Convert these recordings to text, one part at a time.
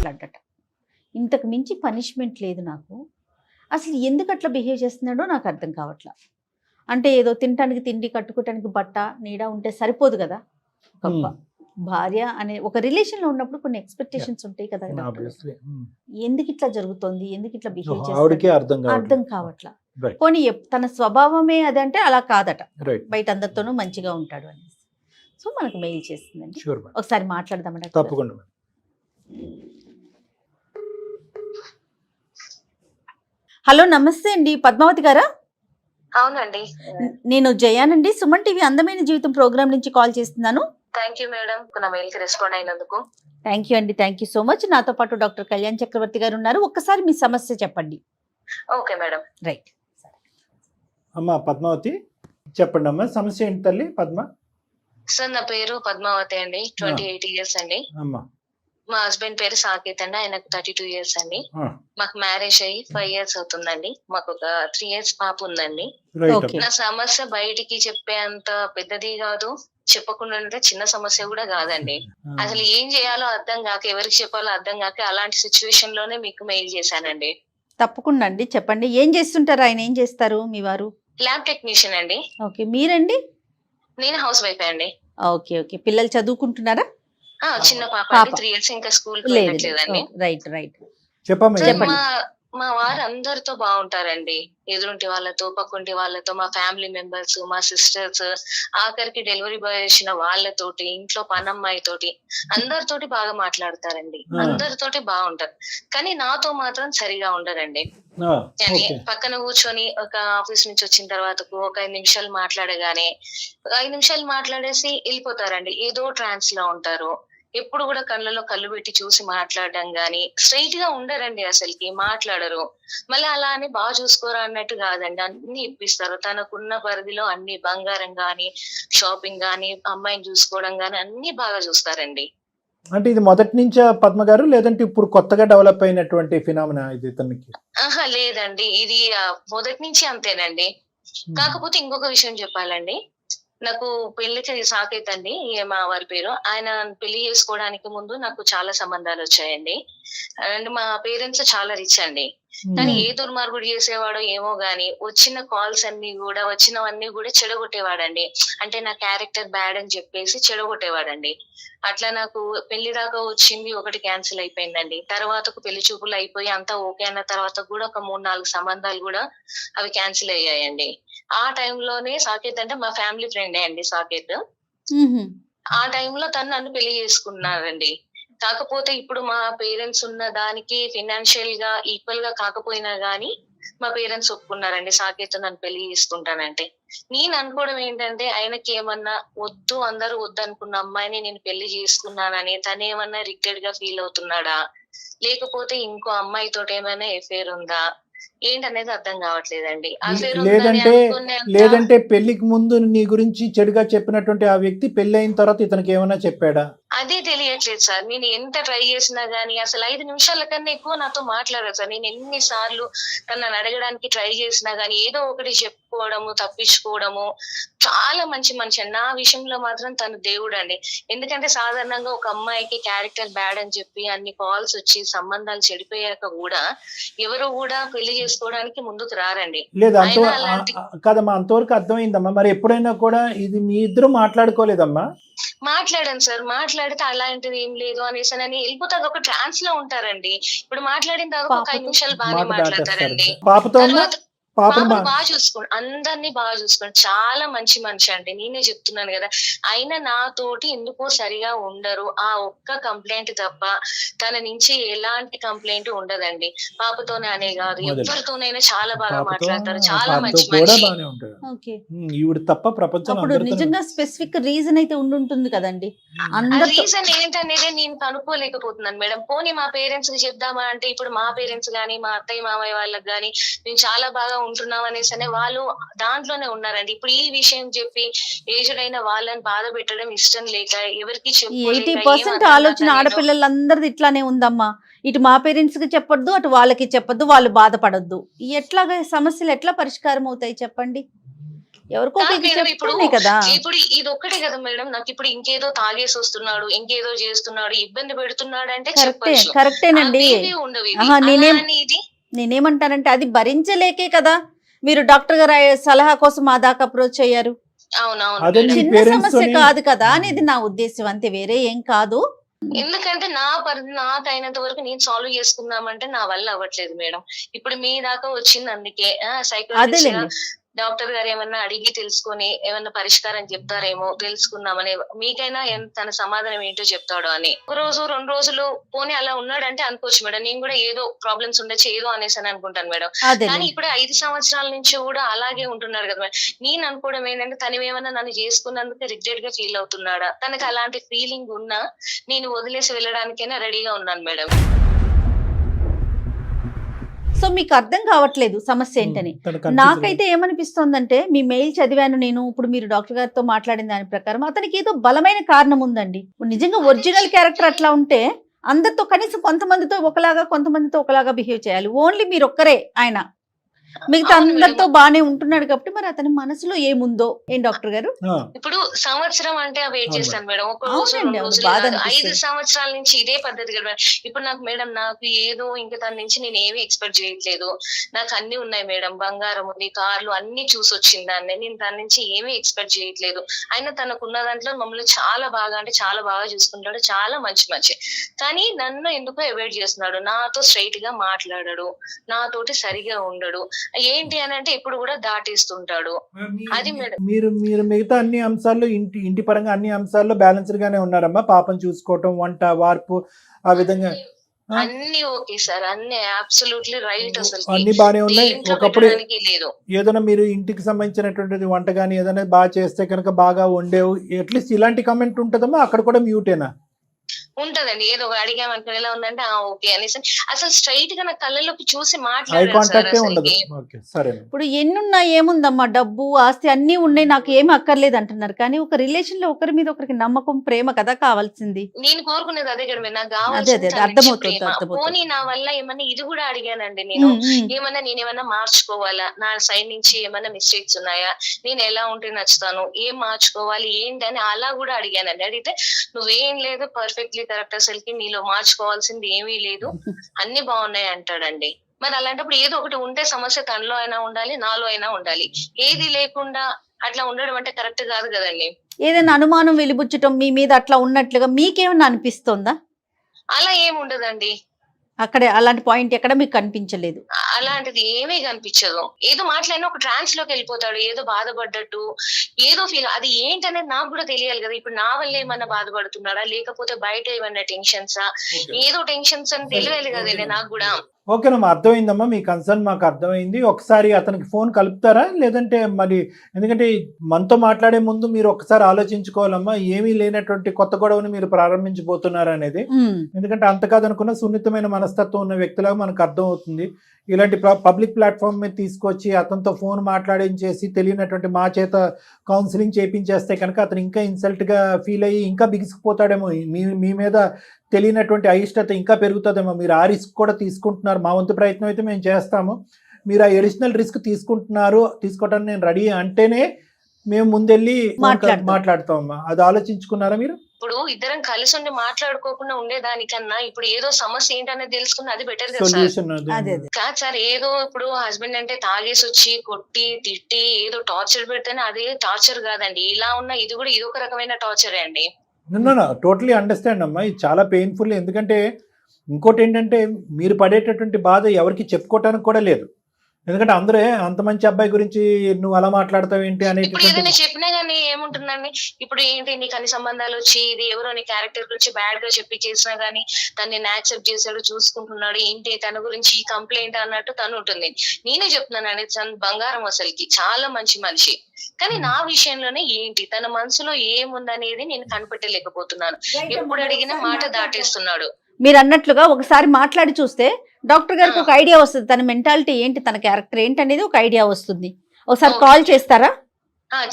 మాట్లాడట. ఇంతకు మించి పనిష్మెంట్ లేదు నాకు. అసలు ఎందుకు అట్లా బిహేవ్ చేస్తున్నాడో నాకు అర్థం కావట్లా. అంటే ఏదో తినటానికి తిండి, కట్టుకోవటానికి బట్ట, నీడ ఉంటే సరిపోదు కదా. ఒక భార్య అనే ఒక రిలేషన్లో ఉన్నప్పుడు కొన్ని ఎక్స్పెక్టేషన్స్ ఉంటాయి కదా. ఎందుకు ఇట్లా జరుగుతుంది, ఎందుకు ఇట్లా బిహేవ్ చేస్తాడు అర్థం కావట్లా. పోనీ తన స్వభావమే అదంటే అలా కాదట, బయట అందరితోనూ మంచిగా ఉంటాడు అనేసి. సో మనకు మెయిల్ చేస్తుందండి, ఒకసారి మాట్లాడదామండి. తప్పకుండా. హలో, నమస్తే అండి, పద్మావతి గారా? అవునండి, నేను జయానండి, సుమన్ టీవీ అందమైన జీవితం ప్రోగ్రామ్ నుంచి కాల్ చేస్తున్నాను. థ్యాంక్ యూ మేడం, నా మెయిల్ కి రెస్పాండ్ అయినందుకు. థ్యాంక్ యూ అండి, థ్యాంక్ యూ సో మచ్. నాతో పాటు డాక్టర్ కళ్యాణ్ చక్రవర్తి గారు ఉన్నారు. ఒక్కసారి మీ సమస్య చెప్పండి. Okay madam. రైట్. అమ్మా పద్మావతి చెప్పండి అమ్మా, సమస్య ఏంటి తల్లి? పద్మ సార్, నా పేరు పద్మావతి అండి, 28 years అండి. అమ్మా. మా హస్బెండ్ పేరు సాకేత్ అండి, ఆయనకు 32 years అండి. మాకు మ్యారేజ్ అయ్యి 5 years అవుతుందండి. మాకు ఒక 3 years పాప ఉందండి. నా సమస్య బయటికి చెప్పేంత పెద్దది కాదు, చెప్పకుండా ఉంటే చిన్న సమస్య కూడా కాదండి. అసలు ఏం చేయాలో అర్థం కాక, ఎవరికి చెప్పాలో అర్థం కాక, అలాంటి సిచ్యువేషన్ లోనే మీకు మెయిల్ చేశానండి. తప్పకుండా అండి, చెప్పండి. ఏం చేస్తుంటారు ఆయన? ఏం చేస్తారు మీ వారు? ల్యాబ్ టెక్నీషియన్ అండి. ఓకే, మీరండి? నేను హౌస్ వైఫ్ అండి. ఓకే ఓకే, పిల్లలు చదువుకుంటున్నారా? చిన్న పాప 3 years, ఇంకా స్కూల్ కి వెళ్ళట్లేదండి. Right right. చెప్పండి. మా వారు అందరితో బాగుంటారండి, ఎదురుంటి వాళ్ళతో, పక్కుంటి వాళ్ళతో, మా ఫ్యామిలీ మెంబర్స్, మా సిస్టర్స్, ఆఖరికి డెలివరీ బాయ్ వచ్చిన వాళ్ళతోటి, ఇంట్లో పనమ్మాయి తోటి, అందరితోటి బాగా మాట్లాడతారండి, అందరితోటి బాగుంటారు. కానీ నాతో మాత్రం సరిగా ఉండరండి. కానీ పక్కన కూర్చొని ఒక ఆఫీస్ నుంచి వచ్చిన తర్వాత ఒక 5 నిమిషాలు మాట్లాడగానే 5 నిమిషాలు మాట్లాడేసి వెళ్ళిపోతారండి. ఏదో ట్రాన్స్ లో ఉంటారు. ఎప్పుడు కూడా కళ్ళలో కళ్ళు పెట్టి చూసి మాట్లాడడం గాని, స్ట్రైట్ గా ఉండరండి, అసలుకి మాట్లాడరు. మళ్ళీ అలా అని బాగా చూసుకోరా అన్నట్టు కాదండి, అన్ని ఇప్పిస్తారు. తనకున్న పరిధిలో అన్ని, బంగారం గాని, షాపింగ్ గాని, అమ్మాయిని చూసుకోవడం గాని, అన్ని బాగా చూస్తారండి. అంటే ఇది మొదటి నుంచా పద్మ గారు, లేదంటే ఇప్పుడు కొత్తగా డెవలప్ అయినటువంటి ఫినామినా ఇది తనకి? లేదండి, ఇది మొదటి నుంచి అంతేనండి. కాకపోతే ఇంకొక విషయం చెప్పాలండి, నాకు పెళ్లికి సాకేత్ అండి మా వారి పేరు. ఆయన పెళ్లి చేసుకోవడానికి ముందు నాకు చాలా సంబంధాలు వచ్చాయండి. అండ్ మా పేరెంట్స్ చాలా రిచ్ అండి. కానీ ఏ దుర్మార్గుడు చేసేవాడో ఏమో గాని, వచ్చిన కాల్స్ అన్ని కూడా, వచ్చినవన్నీ కూడా చెడగొట్టేవాడండి. అంటే నా క్యారెక్టర్ బ్యాడ్ అని చెప్పేసి చెడగొట్టేవాడండి. అట్లా నాకు పెళ్లి దాకా వచ్చింది ఒకటి క్యాన్సిల్ అయిపోయిందండి. తర్వాతకు పెళ్లి చూపులు అయిపోయి అంతా ఓకే అన్న తర్వాత కూడా ఒక 3-4 సంబంధాలు కూడా అవి క్యాన్సిల్ అయ్యాయండి. ఆ టైంలోనే సాకేత్ అంటే మా ఫ్యామిలీ ఫ్రెండే అండి సాకేత్. ఆ టైంలో తను నన్ను పెళ్లి చేసుకున్నారండి. కాకపోతే ఇప్పుడు మా పేరెంట్స్ ఉన్న దానికి ఫైనాన్షియల్ గా ఈక్వల్ గా కాకపోయినా గానీ మా పేరెంట్స్ ఒప్పుకున్నారండి సాకేత్ నన్ను పెళ్లి చేసుకుంటానంటే. నేను అనుకోవడం ఏంటంటే, ఆయనకి ఏమన్నా వద్దు, అందరూ వద్దు అనుకున్న అమ్మాయిని నేను పెళ్లి చేసుకున్నానని తనేమన్నా రిగ్రెట్ గా ఫీల్ అవుతున్నాడా, లేకపోతే ఇంకో అమ్మాయితో ఏమైనా ఎఫేర్ ఉందా ఏంటనేది అర్థం కావట్లేదండి. లేదంటే పెళ్లికి ముందు నీ గురించి చెడుగా చెప్పినటువంటి ఆ వ్యక్తి పెళ్లి అయిన తర్వాత ఇతనికి ఏమైనా చెప్పాడా? అదే తెలియట్లేదు సార్. నేను ఎంత ట్రై చేసినా గానీ అసలు 5 నిమిషాల కన్నా ఎక్కువ నాతో మాట్లాడరు సార్. నేను ఎన్నిసార్లు తనని అడగడానికి ట్రై చేసినా గానీ ఏదో ఒకటి చెప్పుకోవడము, తప్పించుకోవడము. చాలా మంచి మనిషి అండి. నా విషయంలో మాత్రం తను దేవుడు అండి. ఎందుకంటే సాధారణంగా ఒక అమ్మాయికి క్యారెక్టర్ బ్యాడ్ అని చెప్పి అన్ని కాల్స్ వచ్చి సంబంధాలు చెడిపోయాక కూడా ఎవరు కూడా పెళ్లి చేసుకోవడానికి ముందుకు రారండి. లేదు కదమ్మా, అంతవరకు అర్థమైందమ్మా. మరి ఎప్పుడైనా కూడా ఇది మీ ఇద్దరు మాట్లాడుకోలేదమ్మా? మాట్లాడాను సార్. మాట్లాడితే అలాంటిది ఏం లేదు అనేసి అని వెళ్ళిపోతే ఒక ట్రాన్స్ లో ఉంటారండి. ఇప్పుడు మాట్లాడిన తర్వాత ఒక 5 నిమిషాలు బాగానే మాట్లాడతారండి. బాగా చూసుకోండి, అందరినీ బాగా చూసుకోండి. చాలా మంచి మనిషి అండి, నేనే చెప్తున్నాను కదా. అయినా నాతోటి ఎందుకో సరిగా ఉండరు. ఆ ఒక్క కంప్లైంట్ తప్ప తన నుంచి ఎలాంటి కంప్లైంట్ ఉండదండి. పాపతోనే అనే కాదు, ఎవరితోనైనా చాలా బాగా మాట్లాడతారు. చాలా మంచి మనిషి. నిజంగా స్పెసిఫిక్ రీజన్ అయితే ఉండుంటుంది కదండి. రీజన్ ఏంటనేది నేను కనుక్కోలేకపోతున్నాను మేడం. పోనీ మా పేరెంట్స్ కి చెప్దామా అంటే, ఇప్పుడు మా పేరెంట్స్ గానీ, మా అత్తయ్య మామయ్య వాళ్ళకి గానీ నేను చాలా బాగా ఉంటున్నాం అనేసి వాళ్ళు దాంట్లోనే ఉన్నారండి. ఇప్పుడు ఈ విషయం చెప్పి ఏజ్డ్ అయిన వాళ్ళని బాధ పెట్టడం ఇష్టం లేక, ఎవరికి 80% ఆలోచన ఆడపిల్లలందరిది ఇట్లానే ఉందమ్మా. ఇటు మా పేరెంట్స్ కి చెప్పొద్దు, అటు వాళ్ళకి చెప్పొద్దు, వాళ్ళు బాధపడొద్దు. ఎట్లాగా సమస్యలు ఎట్లా పరిష్కారం అవుతాయి చెప్పండి? ఎవరికో కాదు ఒకరికి మేడం, ఇప్పుడు చెప్తేనే కదా. ఇప్పుడు ఇది ఒక్కటే కదా మేడం, నాకు ఇప్పుడు ఇంకేదో తాగేసి వస్తున్నాడు, ఇంకేదో చేస్తున్నాడు, ఇబ్బంది పెడుతున్నాడు అంటే చెప్పొచ్చు. కరెక్టేనండి. అవేవి ఉండవు ఇవి. ఆహా, అలా అని ఇది నేనేమంటానంటే అది భరించలేకే కదా మీరు డాక్టర్ గారు సలహా కోసం మా దాకా అప్రోచ్ అయ్యారు. అవునవును అదే మేడం. మీ చిన్న parents సమస్య తోని- కాదు కదా అనేది నా ఉద్దేశం, అంతే, వేరే ఏం కాదు. ఎందుకంటే నాకు అయినంత వరకు నేను సాల్వ్ చేసుకుందామంటే నా వల్ల అవ్వట్లేదు మేడం. ఇప్పుడు మీ దాకా వచ్చింది అందుకే సైకాలజిస్ట్ అదేలేండి. డాక్టర్ గారు ఏమన్నా అడిగి తెలుసుకొని ఏమన్నా పరిష్కారం చెప్తారేమో తెలుసుకుందామని, మీకైనా తన సమాధానం ఏంటో చెప్తాడు అని. ఒక రోజు 2 రోజులు పోనీ అలా ఉన్నాడంటే అనుకోవచ్చు మేడం, నేను కూడా ఏదో ప్రాబ్లమ్స్ ఉండొచ్చు ఏదో అనేసి అని అనుకుంటాను మేడం. కానీ అదేలేండి. ఇప్పుడు 5 సంవత్సరాల నుంచి కూడా అలాగే ఉంటున్నాడు కదా మేడం. నేను అనుకోవడం ఏంటంటే తను ఏమన్నా నన్ను చేసుకున్నందుకు రిగ్రెట్ గా ఫీల్ అవుతున్నాడా, తనకి అలాంటి ఫీలింగ్ ఉన్నా నేను వదిలేసి వెళ్ళడానికైనా రెడీగా ఉన్నాను మేడం. సో మీకు అర్థం కావట్లేదు సమస్య ఏంటని. తనకు confuse నాకైతే ఏమనిపిస్తోందంటే మీ మెయిల్ చదివాను నేను, ఇప్పుడు మీరు డాక్టర్ గారితో మాట్లాడిన దాని ప్రకారం అతనికి ఏదో బలమైన కారణం ఉందండి. నిజంగా ఒరిజినల్ క్యారెక్టర్ అట్లా ఉంటే అందరితో కనీసం కొంతమందితో ఒకలాగా కొంతమందితో ఒకలాగా బిహేవ్ చేయాలి. ఓన్లీ మీరు ఒక్కరే ఆయన, మిగతా అవును అందరితో మేడం. బానే ఉంటున్నాడు కాబట్టి మరి అతని మనసులో ఏముందో ఏం డాక్టర్ గారు. ఆ, ఇప్పుడు సంవత్సరం అంటే వెయిట్ అవును చేస్తాను మేడం. ఒక రోజు అవునండి, 2 అవును, రోజులు బాధ కాదు. అనిపిస్తుంది. 5 సంవత్సరాల నుంచి ఇదే పద్ధతి కదా మేడం. ఇప్పుడు నాకు మేడం నాకు ఏదో ఇంకా తన నుంచి నేను ఏమీ ఎక్స్పెక్ట్ చేయట్లేదు. నాకు అన్ని ఉన్నాయి మేడం, బంగారం ఉంది, కార్లు అన్ని చూసి వచ్చింది దాన్ని. నేను తన నుంచి ఏమీ ఎక్స్పెక్ట్ చేయట్లేదు. అయినా తనకున్న దాంట్లో మమ్మల్ని చాలా బాగా అంటే చాలా బాగా చూసుకుంటాడు, చాలా మంచి. కానీ నన్ను ఎందుకో అవాయిడ్ చేస్తున్నాడు, నాతో స్ట్రైట్ గా మాట్లాడడు, నాతోటి సరిగా ఉండడు. ఏంటి అని అంటే ఇప్పుడు కూడా దాటేస్తుంటాడు. అది మేడం. మీరు మీరు మిగతా అన్ని అంశాల్లో ఇంటి పరంగా అన్ని అంశాల్లో బ్యాలెన్స్డ్ గానే ఉన్నారమ్మా. పాపం చూసుకోవటం, వంట, వార్పు, ఆ విధంగా ఆ? అన్ని ఓకే సార్, అన్ని అబ్సల్యూట్లీ రైట్. అసలు అన్ని బానే ఉన్నాయి. దేంట్లో ఒకప్పుడు పెట్టడానికి లేదు. ఏదైనా మీరు ఇంటికి సంబంధించినటువంటిది వంట కానీ ఏదైనా బాగా చేస్తే కనుక బాగా వండేవు, అట్లీస్ట్ ఇలాంటి కామెంట్ ఉంటుందమ్మా. అక్కడ కూడా మ్యూటేనా? ఉంటదండి, ఏదో ఒక అడిగామనుకుని ఎలా ఉందంటే ఓకే అనేసి అసలు స్ట్రైట్ గా నా కళ్ళలోకి చూసి ఐ మాట్లాడారు సార్. కాంటాక్టే ఉండదు. అసలు ఓకే, సరే. ఇప్పుడు ఎన్నున్నా ఏముందమ్మా, డబ్బు ఆస్తి అన్నీ ఉన్నాయి, నాకు ఏమి అక్కర్లేదు అంటున్నారు. కానీ ఒక రిలేషన్ లో ఒకరి మీద ఒకరికి నమ్మకం, ప్రేమ కదా కావాల్సింది. నేను కోరుకునేది అదే కదా, నాకు అదే కావాల్సింది తన నుంచి అర్థమవుతుంది, ప్రేమ. అర్థమవుతుంది. పోనీ నా వల్ల ఏమన్నా ఇది కూడా అడిగానండి నేను, నేనేమన్నా మార్చుకోవాలా, నా సైడ్ నుంచి ఏమన్నా మిస్టేక్స్ ఉన్నాయా, నేను ఎలా ఉంటే నచ్చుతాను, ఏం మార్చుకోవాలి ఏంటని అలా కూడా అడిగానండి. అడిగితే నువ్వేం లేదు, పర్ఫెక్ట్లీ కరెక్ట్, అసలుకి నీలో మార్చుకోవాల్సింది ఏమీ లేదు, అన్ని బాగున్నాయి అంటాడండి. మరి అలాంటప్పుడు ఏదో ఒకటి ఉంటే సమస్య తనలో అయినా ఉండాలి, నాలో అయినా ఉండాలి. ఏది లేకుండా అట్లా ఉండడం అంటే కరెక్ట్ కాదు కదండి. ఏదైనా అనుమానం వెలిబుచ్చటం మీ మీద అట్లా ఉన్నట్లుగా మీకేమన్నా అనిపిస్తోందా? అలా ఏమి ఉండదండి, అక్కడే అలాంటి పాయింట్ ఎక్కడ మీకు కనిపించలేదు? అలాంటిది ఏమీ కనిపించదు. ఏదో మాట్లాడినా ఒక ట్రాన్స్ లోకి వెళ్ళిపోతాడు, ఏదో బాధపడ్డట్టు, ఏదో ఫీల్. అది ఏంటనేది నాకు కూడా తెలియాలి కదా. ఇప్పుడు నా వల్ల ఏమన్నా బాధపడుతున్నాడా, లేకపోతే బయట ఏమన్నా టెన్షన్సా, ఏదో టెన్షన్స్ అని తెలియాలి కదండి నాకు కూడా. ఓకేనమ్మా, అర్థమైందమ్మా. మీ కన్సర్న్ మాకు అర్థమైంది. ఒకసారి అతనికి ఫోన్ కలుపుతారా? లేదంటే మరి, ఎందుకంటే మనతో మాట్లాడే ముందు మీరు ఒకసారి ఆలోచించుకోవాలమ్మా, ఏమీ లేనటువంటి కొత్త గొడవని మీరు ప్రారంభించబోతున్నారు అనేది. ఎందుకంటే అంత కాదనుకున్న సున్నితమైన మనస్తత్వం ఉన్న వ్యక్తులాగా మనకు అర్థం అవుతుంది. ఇలాంటి పబ్లిక్ ప్లాట్ఫామ్ మీద తీసుకొచ్చి అతనితో ఫోన్ మాట్లాడించేసి తెలియనటువంటి మా చేత కౌన్సిలింగ్ చేయించేస్తే కనుక అతను ఇంకా ఇన్సల్ట్గా ఫీల్ అయ్యి ఇంకా బిగిసిపోతాడేమో. మీ మీద తెలియనటువంటి అయిష్టత ఇంకా పెరుగుతుందేమో. మీరు ఆ రిస్క్ కూడా తీసుకుంటున్నారు. మా వంతు ప్రయత్నం అయితే మేము చేస్తాము. మీరు ఆ ఎడిషనల్ రిస్క్ తీసుకోవటానికి నేను రెడీ అంటేనే మేము ముందెళ్ళి మాట్లాడతామమ్మా. అది ఆలోచించుకున్నారా మీరు? ఇప్పుడు ఇద్దరం కలిసి ఉండి మాట్లాడుకోకుండా ఉండేదానికన్నా ఇప్పుడు ఏదో సమస్య ఏంటనేది తెలుసుకుని అది బెటర్ కదా సార్. సొల్యూషన్ కాదు సార్, ఏదో ఇప్పుడు హస్బెండ్ అంటే తాగేసి వచ్చి కొట్టి తిట్టి ఏదో టార్చర్ పెడితేనే అదే టార్చర్ కాదండి. ఇలా ఉన్న ఇది కూడా ఇదొక రకమైన టార్చరే అండి. టోటలీ అండర్స్టాండ్ అమ్మా. ఇది చాలా పెయిన్ఫుల్. ఎందుకంటే ఇంకోటి ఏంటంటే మీరు పడేటటువంటి బాధ ఎవరికి చెప్పుకోవటానికి కూడా లేదు. ఎందుకంటే అందరూ అంత మంచి అబ్బాయి గురించి నువ్వు అలా మాట్లాడతావు ఏంటి ఇప్పుడు అనేటువంటి. ఏదైనా చెప్పినా గానీ ఏముంటుందండి, ఇప్పుడు ఏంటి నీకు అన్ని సంబంధాలు వచ్చి ఇది ఎవరో నీ క్యారెక్టర్ గురించి బ్యాడ్ గా చెప్పి చేసినా గానీ తను యాక్సెప్ట్ చేశాడు, చూసుకుంటున్నాడు, ఏంటి తన గురించి ఈ కంప్లైంట్ అన్నట్టు తను ఉంటుంది. నేనే చెప్తున్నానండి, తను బంగారం, అసలుకి చాలా మంచి మనిషి. కానీ నా విషయంలోనే ఏంటి తన మనసులో ఏముందనేది నేను కనిపెట్టలేకపోతున్నాను. ఎప్పుడు అడిగినా మాట దాటేస్తున్నాడు. మీరు అన్నట్లుగా ఒకసారి మాట్లాడి చూస్తే డాక్టర్ గారికి ఒక ఐడియా వస్తుంది, తన మెంటాలిటీ ఏంటి, తన క్యారెక్టర్ ఏంటి అనేది ఒక ఐడియా వస్తుంది. ఒకసారి కాల్ చేస్తారా?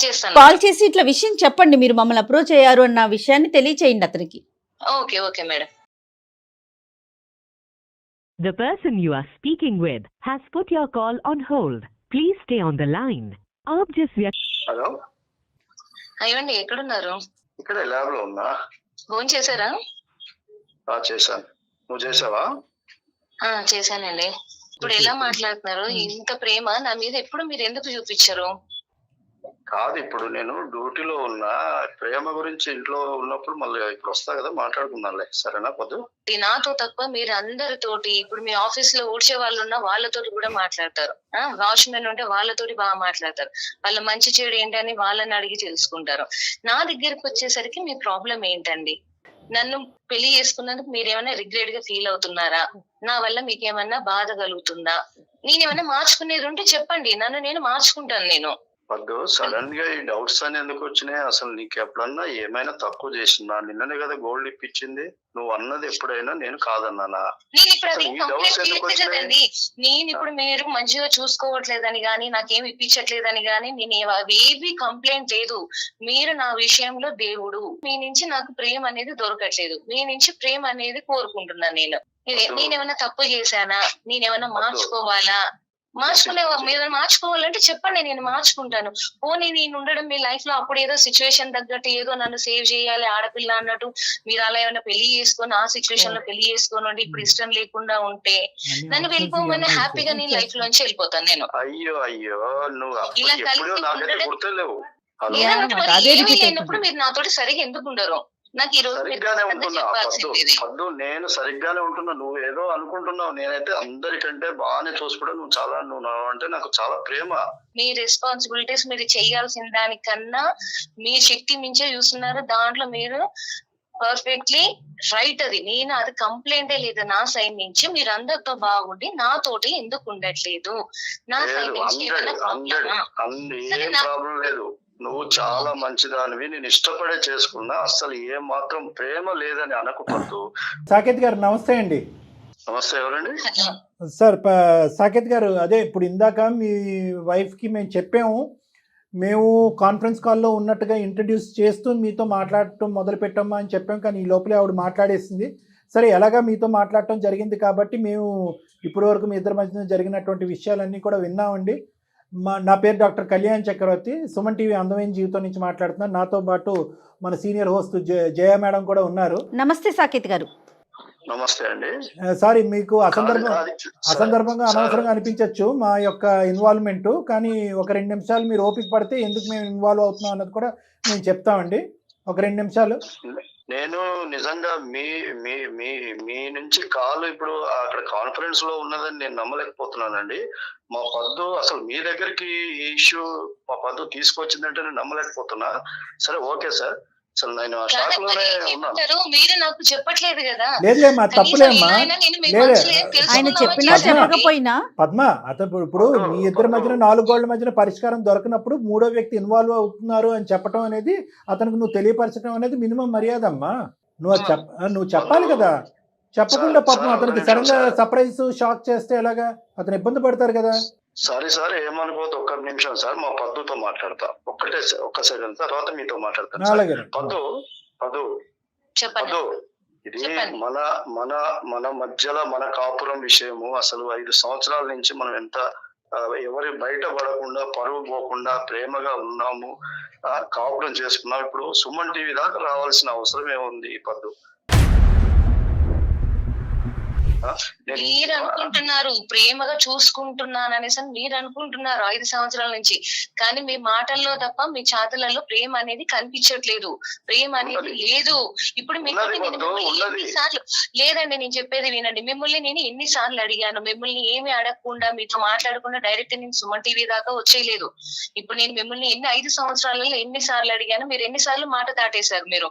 చేస్తాను. కాల్ చేసి ఇట్లా విషయం చెప్పండి, మీరు మమ్మల్ని అప్రోచ్ అయ్యారు అన్న విషయాన్ని తెలియచేయండి అతనికి. Okay madam. The person you are speaking with has put your call on hold. Please stay on the line. आप जिस व्यक्ति హలో, అయ్యండి ఎక్కడున్నారు? ఇక్కడ ల్యాబ్ లో ఉన్నా. ఫోన్ చేశారా? చేశాను. నువ్వు చేసావా? చేశానండి. ఇప్పుడు ఎలా మాట్లాడుతున్నారు? ఇంత ప్రేమ నా మీద ఎప్పుడు మీరు ఎందుకు చూపించరు? కాదు, ఇప్పుడు నేను డ్యూటీలో ఉన్నా. ప్రేమ గురించి ఇంట్లో ఉన్నప్పుడు మళ్ళీ ఇప్పుడు వస్తా కదా, మాట్లాడుకుందాంలే. సరేనా పొద్దు? నాతో తప్ప మీరు అందరితోటి, ఇప్పుడు మీ ఆఫీస్ లో ఊడ్చే వాళ్ళు ఉన్నా వాళ్ళతోటి కూడా మాట్లాడతారు. వాచ్మెన్ ఉంటే వాళ్ళతోటి బాగా మాట్లాడతారు. వాళ్ళ మంచి చెడు ఏంటని వాళ్ళని అడిగి తెలుసుకుంటారు. నా దగ్గరికి వచ్చేసరికి మీ ప్రాబ్లం ఏంటండి? నన్ను పెళ్లి చేసుకున్నందుకు మీరేమైనా రిగ్రెట్ గా ఫీల్ అవుతున్నారా? నా వల్ల మీకేమన్నా బాధ కలుగుతుందా? నేనేమన్నా మార్చుకునేది ఉంటే చెప్పండి, నేను మార్చుకుంటాను. నేను పొద్దు సడన్ గా ఈ డౌట్స్ అని ఎందుకు వచ్చినాయి? అసలు నీకు ఎప్పుడన్నా ఏమైనా తక్కువ చేసినా? నిన్ననే కదా గోల్డ్ ఇప్పించింది. నువ్వు అన్నది ఎప్పుడైనా నేను కాదన్నానా? నేను ఇప్పుడు అది అసలు ఈ డౌట్స్ కంప్లైంట్ ఎందుకు చేయలేదు వచ్చినాయి? కదండి. నేను ఇప్పుడు మీరు మంచిగా చూసుకోవట్లేదని గానీ, నాకేం ఇప్పించట్లేదని గానీ నేను అవేవి కంప్లైంట్ లేదు. మీరు నా విషయంలో దేవుడు. మీ నుంచి నాకు ప్రేమ అనేది దొరకట్లేదు. మీ నుంచి ప్రేమ అనేది కోరుకుంటున్నాను నేను. నేనేమన్నా తప్పు చేశానా? నేనేమన్నా మార్చుకోవాలా? మీరు మార్చుకోవాలంటే చెప్పండి, నేను మార్చుకుంటాను. పోనీ నేను ఉండడం మీ లైఫ్ లో అప్పుడు ఏదో సిచ్యువేషన్ తగ్గట్టు ఏదో నన్ను సేవ్ చేయాలి ఆడపిల్ల అన్నట్టు మీరు అలా ఏమైనా పెళ్లి చేసుకొని ఆ సిచ్యువేషన్ లో పెళ్లి చేసుకొని ఉండి ఇప్పుడు ఇష్టం లేకుండా ఉంటే నన్ను వెళ్ళిపోమని హ్యాపీగా నేను లైఫ్ లోంచి వెళ్ళిపోతాను నేను. అయ్యో అయ్యో, నువ్వు ఇలా ఎప్పుడు కలిసి నాకైతే ఉండడం గుర్తులేవు. లేదన్నట్టు మరి అదే ఏమీ repeat లేనప్పుడు మీరు నాతోటి సరిగా ఎందుకు ఉండరు? నాకు ఈ రోజు మీరు సరిగ్గానే ఖచ్చితంగా ఉంటున్నా చెప్పాల్సింది ఇది. పద్దు, నేను సరిగ్గానే ఉంటున్నా. నువ్వు ఏదో అనుకుంటున్నావు. నేనైతే అందరికంటే బాగానే చూసుకోవడం. నువ్వు అంటే నాకు చాలా ప్రేమ. మీ రెస్పాన్సిబిలిటీస్ మీరు చేయాల్సిన దానికన్నా మీ శక్తి మించే చూస్తున్నారు. దాంట్లో మీరు పర్ఫెక్ట్లీ రైట్. అది నేను అది కంప్లైంటే లేదు నా సైడ్ నుంచి. మీరు అందరితో బాగుండి నాతోటి ఎందుకు ఉండట్లేదు? నా సైడ్ నుంచి ఏమైనా ప్రాబ్లమా? ఏం ప్రాబ్లం లేదు. నువ్వు చాలా మంచిదానివి. నేను ఇష్టపడే చేసుకున్నా. అసలు ఏ మాత్రం ప్రేమ లేదని అనకపోతూ. సాకేత్ గారు నమస్తే అండి. నమస్తే, ఎవరండి? సార్ సాకేత్ గారు, అదే ఇప్పుడు ఇందాక మీ వైఫ్కి మేము చెప్పాము, మేము కాన్ఫరెన్స్ కాల్లో ఉన్నట్టుగా ఇంట్రడ్యూస్ చేస్తూ మీతో మాట్లాడటం మొదలు పెట్టామా అని చెప్పాం. కానీ ఈ లోపలే ఆవిడ మాట్లాడేసింది. సరే, ఎలాగా మీతో మాట్లాడటం జరిగింది కాబట్టి మేము ఇప్పటి వరకు మీ ఇద్దరి మధ్యన జరిగినటువంటి విషయాలన్నీ కూడా విన్నామండి. నా పేరు డాక్టర్ కళ్యాణ్ చక్రవర్తి, సుమన్ టీవీ అందమైన జీవితం నుంచి మాట్లాడుతున్నాను. నాతో పాటు మన సీనియర్ హోస్ట్ జయ మేడం కూడా ఉన్నారు. నమస్తే సాకేత్ గారు. నమస్తే అండి. సారీ, మీకు అసందర్భంగా అనవసరంగా అనిపించవచ్చు మా యొక్క ఇన్వాల్వ్మెంట్. కానీ ఒక 2 నిమిషాలు మీరు ఓపిక పడితే ఎందుకు మేము ఇన్వాల్వ్ అవుతున్నాం అన్నది కూడా మేము చెప్తామండి. ఒక 2 నిమిషాలు. నేను నిజంగా మీ మీ మీ మీ నుంచి కాల్ ఇప్పుడు అక్కడ కాన్ఫరెన్స్ లో ఉన్నదని నేను నమ్మలేకపోతున్నానండి. మా పద్దు అసలు మీ దగ్గరికి ఈ ఇష్యూ మా పద్దు తీసుకొచ్చిందంటే నేను నమ్మలేకపోతున్నా. సరే, ఓకే సార్. అసలు నేను ఆ షాక్ లోనే ఉన్నాను. మీరు నాకు చెప్పట్లేదు కదా. లేదులే, మా తప్పులేమ్మా. ఆయన చెప్పినా చెప్పకపోయినా పద్మ, అతను ఇప్పుడు మీ ఇద్దరి మధ్యన 4 గోళ్ల మధ్యన పరిష్కారం దొరకనప్పుడు 3వ వ్యక్తి ఇన్వాల్వ్ అవుతున్నారు అని చెప్పడం అనేది, అతనికి నువ్వు తెలియపరచడం అనేది మినిమం మర్యాద అమ్మా. నువ్వు చెప్పాలి కదా. చెప్పకుండా పాపం అతనికి సడన్ గా సర్ప్రైజ్ షాక్ చేస్తే ఎలాగా? అతను ఇబ్బంది పడతారు కదా. సరే సార్, ఏమనుకోవద్దు. 1 నిమిషం సార్, మా పద్దుతో మాట్లాడతా. ఒక్క సెకండ్, తర్వాత మీతో మాట్లాడతాను. అలాగే. పద్దు, ఇది మన మన మన మధ్యలో మన కాపురం విషయము. అసలు 5 సంవత్సరాల నుంచి మనం ఎంత ఎవరి బయట పడకుండా పరువు పోకుండా ప్రేమగా ఉన్నాము, కాపురం చేసుకున్నాం. ఇప్పుడు సుమన్ టీవీ దాకా రావాల్సిన అవసరం ఏముంది పద్దు? మీరు అనుకుంటున్నారు ప్రేమగా చూసుకుంటున్నాను అనేసి మీరు అనుకుంటున్నారు 5 సంవత్సరాల నుంచి. కానీ మీ మాటల్లో తప్ప మీ చేతలలో ప్రేమ అనేది కనిపించట్లేదు. ప్రేమ అనేది లేదు. ఇప్పుడు ఎన్నిసార్లు లేదండి, నేను చెప్పేది వినండి. మిమ్మల్ని నేను ఎన్నిసార్లు అడిగాను? మిమ్మల్ని ఏమి అడగకుండా మీతో మాట్లాడకుండా డైరెక్ట్ నేను సుమన్ టీవీ దాకా వచ్చేయలేదు. ఇప్పుడు నేను మిమ్మల్ని 5 సంవత్సరాలలో ఎన్నిసార్లు అడిగాను? మీరు ఎన్నిసార్లు మాట దాటేశారు? మీరు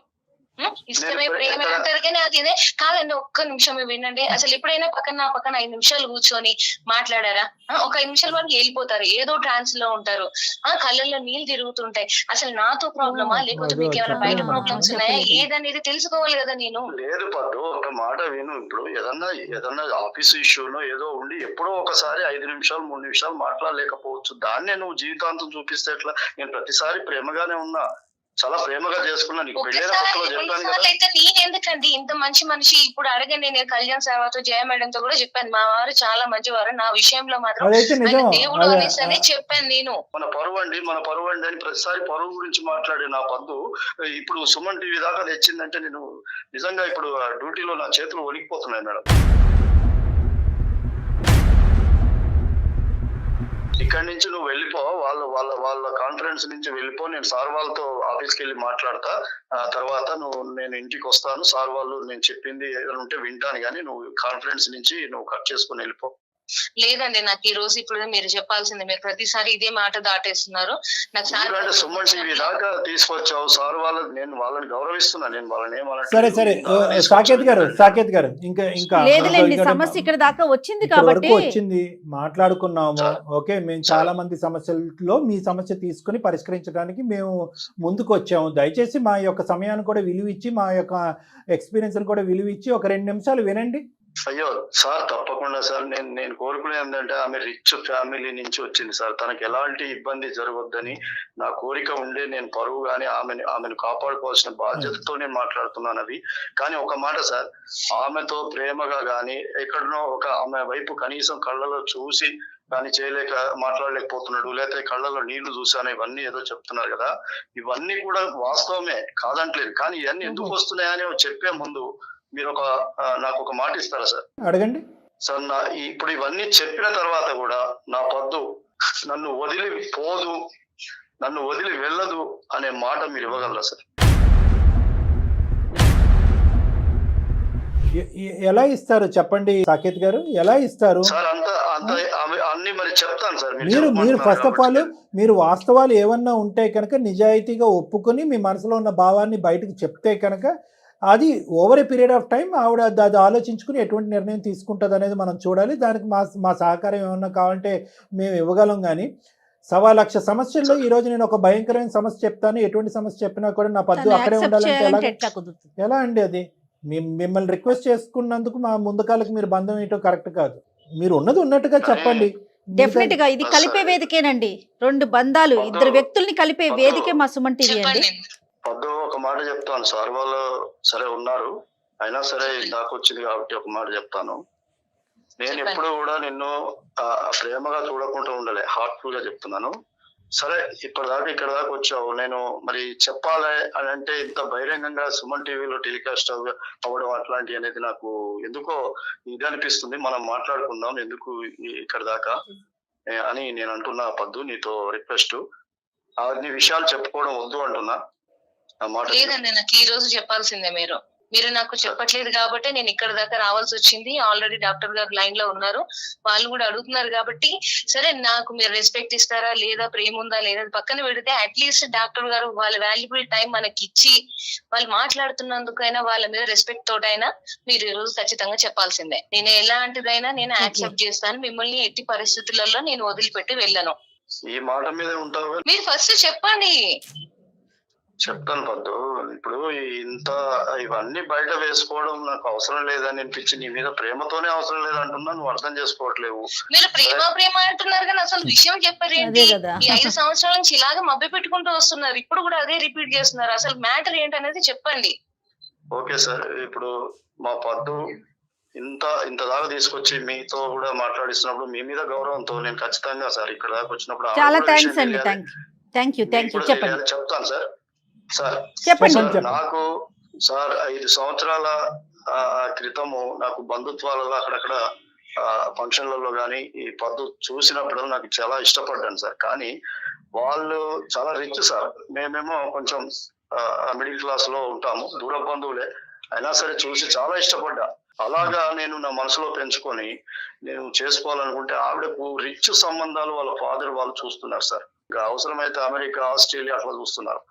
ఇష్టమే ప్రేమ అంటారు కానీ అది కాదండి. 1 నిమిషం వినండి. అసలు ఎప్పుడైనా పక్కన 5 నిమిషాలు కూర్చొని మాట్లాడారా? ఒక 5 నిమిషాల వరకు వెళ్ళిపోతారు, ఏదో ట్రాన్స్ లో ఉంటారు, కళ్ళల్లో నీళ్ళు తిరుగుతుంటాయి. అసలు నాతో ప్రాబ్లమా లేకపోతే మీకు ఏమైనా బయట ప్రాబ్లమ్స్ ఉన్నాయా ఏదనేది తెలుసుకోవాలి కదా. నేను లేదు పద్దు, ఒక మాట విను. ఇప్పుడు ఏదన్నా ఆఫీస్ ఇష్యూనో ఏదో ఉండి ఎప్పుడో ఒకసారి 5 నిమిషాలు 3 నిమిషాలు మాట్లాడలేకపోవచ్చు. దాన్నే నువ్వు జీవితాంతం చూపిస్తే ఎట్లా? నేను ప్రతిసారి ప్రేమగానే ఉన్నా. చాలా ప్రేమగా చేసుకున్నా, నీకు పెళ్ళైన కొత్తలో చెప్పాను కదా. అయితే నేను ఎందుకండి ఇంత మంచి మనిషి ఇప్పుడు అడగండి, నేను కళ్యాణ్ సార్తో జయ మేడంతో కూడా చెప్పాను, మా వారు చాలా మంచివారు, నా విషయంలో మాత్రం అదైతే ఆయన నిజం. దేవుడు అనేసి అని చెప్పాను నేను. మన పరువు అండి అని ప్రతిసారి పరువు గురించి మాట్లాడే నా పద్దు ఇప్పుడు సుమన్ టీవీ దాకా తెచ్చిందంటే నేను నిజంగా ఇప్పుడు డ్యూటీలో నా చేతులు వణికిపోతున్నాయి మేడం. ఇక్కడి నుంచి నువ్వు వెళ్ళిపో, వాళ్ళ కాన్ఫరెన్స్ నుంచి వెళ్ళిపో, నేను సార్ వాళ్ళతో ఆఫీస్కి వెళ్ళి మాట్లాడతా, ఆ తర్వాత నేను ఇంటికి వస్తాను, సార్ వాళ్ళు నేను చెప్పింది ఏదైనా ఉంటే వింటాను, కానీ నువ్వు కాన్ఫరెన్స్ నుంచి నువ్వు కట్ చేసుకుని వెళ్ళిపో. లేదండి, నాకు ఈ రోజు ఇప్పుడు మీరు చెప్పాల్సింది, మీరు ప్రతిసారి ఇదే మాట దాటేస్తున్నారు. నాకు సుమన్ టీవీ దాకా తీసుకొచ్చావు సార్ నేను వాళ్ళని గౌరవిస్తున్నా, నేను వాళ్ళని సరే సాకేత్ గారు ఇంకా లేదులేండి, సమస్య ఇక్కడ దాకా వచ్చింది కాబట్టి వచ్చింది, మాట్లాడుకున్నాము. ఓకే, మేము చాలా మంది సమస్యల్లో మీ సమస్య తీసుకుని పరిష్కరించడానికి మేము ముందుకు వచ్చాము. దయచేసి మా యొక్క సమయాన్ని కూడా విలువ ఇచ్చి, మా యొక్క ఎక్స్పీరియన్స్ కూడా విలువ ఇచ్చి ఒక 2 నిమిషాలు వినండి. అయ్యో సార్, తప్పకుండా సార్. నేను కోరుకునేది ఏంటంటే, ఆమె రిచ్ ఫ్యామిలీ నుంచి వచ్చింది సార్, తనకు ఎలాంటి ఇబ్బంది జరగొద్దని నా కోరిక ఉండే నేను పరువుగానే ఆమెను కాపాడుకోవాల్సిన బాధ్యతతో నేను మాట్లాడుతున్నాను అవి. కానీ ఒక మాట సార్, ఆమెతో ప్రేమగా కానీ ఎక్కడనో ఆమె వైపు కనీసం కళ్ళలో చూసి కానీ మాట్లాడలేకపోతున్నాడు, లేకపోతే కళ్ళలో నీళ్లు చూసాను, ఇవన్నీ ఏదో చెప్తున్నారు కదా, ఇవన్నీ కూడా వాస్తవమే కాదంటలేదు. కానీ ఇవన్నీ ఎందుకు వస్తున్నాయని చెప్పే ముందు మీరు నాకు ఒక మాట ఇస్తారా సార్? అడగండి సార్. ఇప్పుడు ఇవన్నీ చెప్పిన తర్వాత కూడా నా పద్దు నన్ను వదిలి పోదు, నన్ను వదిలి వెళ్ళదు అనే మాట మీరు ఇవ్వగలరా సార్? ఎలా ఇస్తారు చెప్పండి సాకేత్ గారు, ఎలా ఇస్తారు సార్? అన్ని మరి చెప్తాను సార్. మీరు ఫస్ట్ ఆఫ్ ఆల్ మీరు వాస్తవాలు ఏమన్నా ఉంటే కనుక నిజాయితీగా ఒప్పుకొని మీ మనసులో ఉన్న భావాన్ని బయటకు చెప్తే కనుక అది over a period of time ఆవిడ అది ఆలోచించుకుని ఎటువంటి నిర్ణయం తీసుకుంటుంది అనేది మనం చూడాలి. దానికి మా సహకారం ఏమన్నా కావాలంటే మేము ఇవ్వగలం. కానీ 1,00,000 సమస్యల్లో ఈరోజు నేను ఒక భయంకరమైన సమస్య చెప్తాను, ఎటువంటి సమస్య చెప్పినా కూడా నా పద్దు అక్కడే ఉండాలంటే ఎలా అండి? అది మిమ్మల్ని రిక్వెస్ట్ చేసుకున్నందుకు మా ముందుకాలకు మీరు బంధం ఏంటో కరెక్ట్ కాదు. మీరు ఉన్నది ఉన్నట్టుగా చెప్పండి. డెఫినెట్ గా ఇది కలిపే వేదికేనండి, 2 బంధాలు 2 వ్యక్తుల్ని కలిపే వేదికే మా సుమన్ టీవీ అండి. పద్దు ఒక మాట చెప్తాను, సార్ వాళ్ళు సరే ఉన్నారు, అయినా సరే దాకా వచ్చింది కాబట్టి ఒక మాట చెప్తాను. నేను ఎప్పుడు కూడా నిన్ను ప్రేమగా చూడకుండా ఉండలే, హార్ట్ఫుల్ గా చెప్తున్నాను. సరే ఇక్కడ దాకా వచ్చావు, నేను మరి చెప్పాలి అని అంటే ఇంత బహిరంగంగా సుమన్ టీవీలో టెలికాస్ట్ అవ్వడం అట్లాంటి అనేది నాకు ఎందుకో ఇది అనిపిస్తుంది. మనం మాట్లాడుకుందాం ఎందుకు ఇక్కడ దాకా అని నేను అంటున్నా పద్దు, నీతో రిక్వెస్ట్. అన్ని విషయాలు చెప్పుకోవడం వద్దు అంటున్నా. లేదండి, నాకు ఈ రోజు చెప్పాల్సిందే. మీరు నాకు చెప్పట్లేదు కాబట్టి నేను ఇక్కడ దాకా రావాల్సి వచ్చింది. ఆల్రెడీ డాక్టర్ గారు లైన్ లో ఉన్నారు, వాళ్ళు కూడా అడుగుతున్నారు కాబట్టి సరే, నాకు మీరు రెస్పెక్ట్ ఇస్తారా లేదా, ప్రేమ ఉందా లేదా పక్కన పెడితే అట్లీస్ట్ డాక్టర్ గారు వాళ్ళ వాల్యుబుల్ టైం మనకి ఇచ్చి వాళ్ళు మాట్లాడుతున్నందుకైనా వాళ్ళ మీద రెస్పెక్ట్ తోటైనా మీరు ఈ రోజు ఖచ్చితంగా చెప్పాల్సిందే. నేను ఎలాంటిదైనా నేను యాక్సెప్ట్ చేస్తాను, మిమ్మల్ని ఎట్టి పరిస్థితులలో నేను వదిలిపెట్టి వెళ్ళను. ఈ మాట మీద ఉంటావు, మీరు ఫస్ట్ చెప్పండి. చెప్తాను పద్దు. ఇప్పుడు ఇవన్నీ బయట వేసుకోవడం నాకు అవసరం లేదని అనిపించి, నీ మీద ప్రేమతోనే అవసరం లేదంటున్నా, నువ్వు అర్థం చేసుకోవట్లేవు. మీరు ప్రేమ అంటున్నారు కానీ అసలు విషయం చెప్పారు ఏంటి? ఈ 5 సంవత్సరాల నుంచి ఇలాగ మభ్య పెట్టుకుంటూ వస్తున్నారు, ఇప్పుడు కూడా అదే రిపీట్ చేస్తున్నారు. అసలు మ్యాటర్ ఏంటనేది చెప్పండి. ఓకే సార్, ఇప్పుడు మా పద్దు ఇంత దాకా తీసుకొచ్చి మీతో కూడా మాట్లాడిస్తున్నప్పుడు మీ మీద గౌరవంతో నేను ఖచ్చితంగా సార్ ఇక్కడ దాకా వచ్చినప్పుడు చాలా థ్యాంక్స్ అండి. థ్యాంక్ యూ చెప్పండి. చెప్తాను సార్. చెప్పండి. నాకు సార్ 5 సంవత్సరాల క్రితము నాకు బంధుత్వాలలో అక్కడక్కడ ఫంక్షన్లలో కానీ ఈ పద్దు చూసినప్పుడు నాకు చాలా ఇష్టపడ్డాను సార్. కానీ వాళ్ళు చాలా రిచ్ సార్, మేమేమో కొంచెం మిడిల్ క్లాస్ లో ఉంటాము, దూర బంధువులే, అయినా సరే చూసి చాలా ఇష్టపడ్డా. అలాగా నేను నా మనసులో పెంచుకొని నేను చేసుకోవాలనుకుంటే ఆవిడకు రిచ్ సంబంధాలు వాళ్ళ ఫాదర్ వాళ్ళు చూస్తున్నారు సార్. ఇంకా అవసరమైతే అమెరికా, ఆస్ట్రేలియా అట్లా చూస్తున్నారు.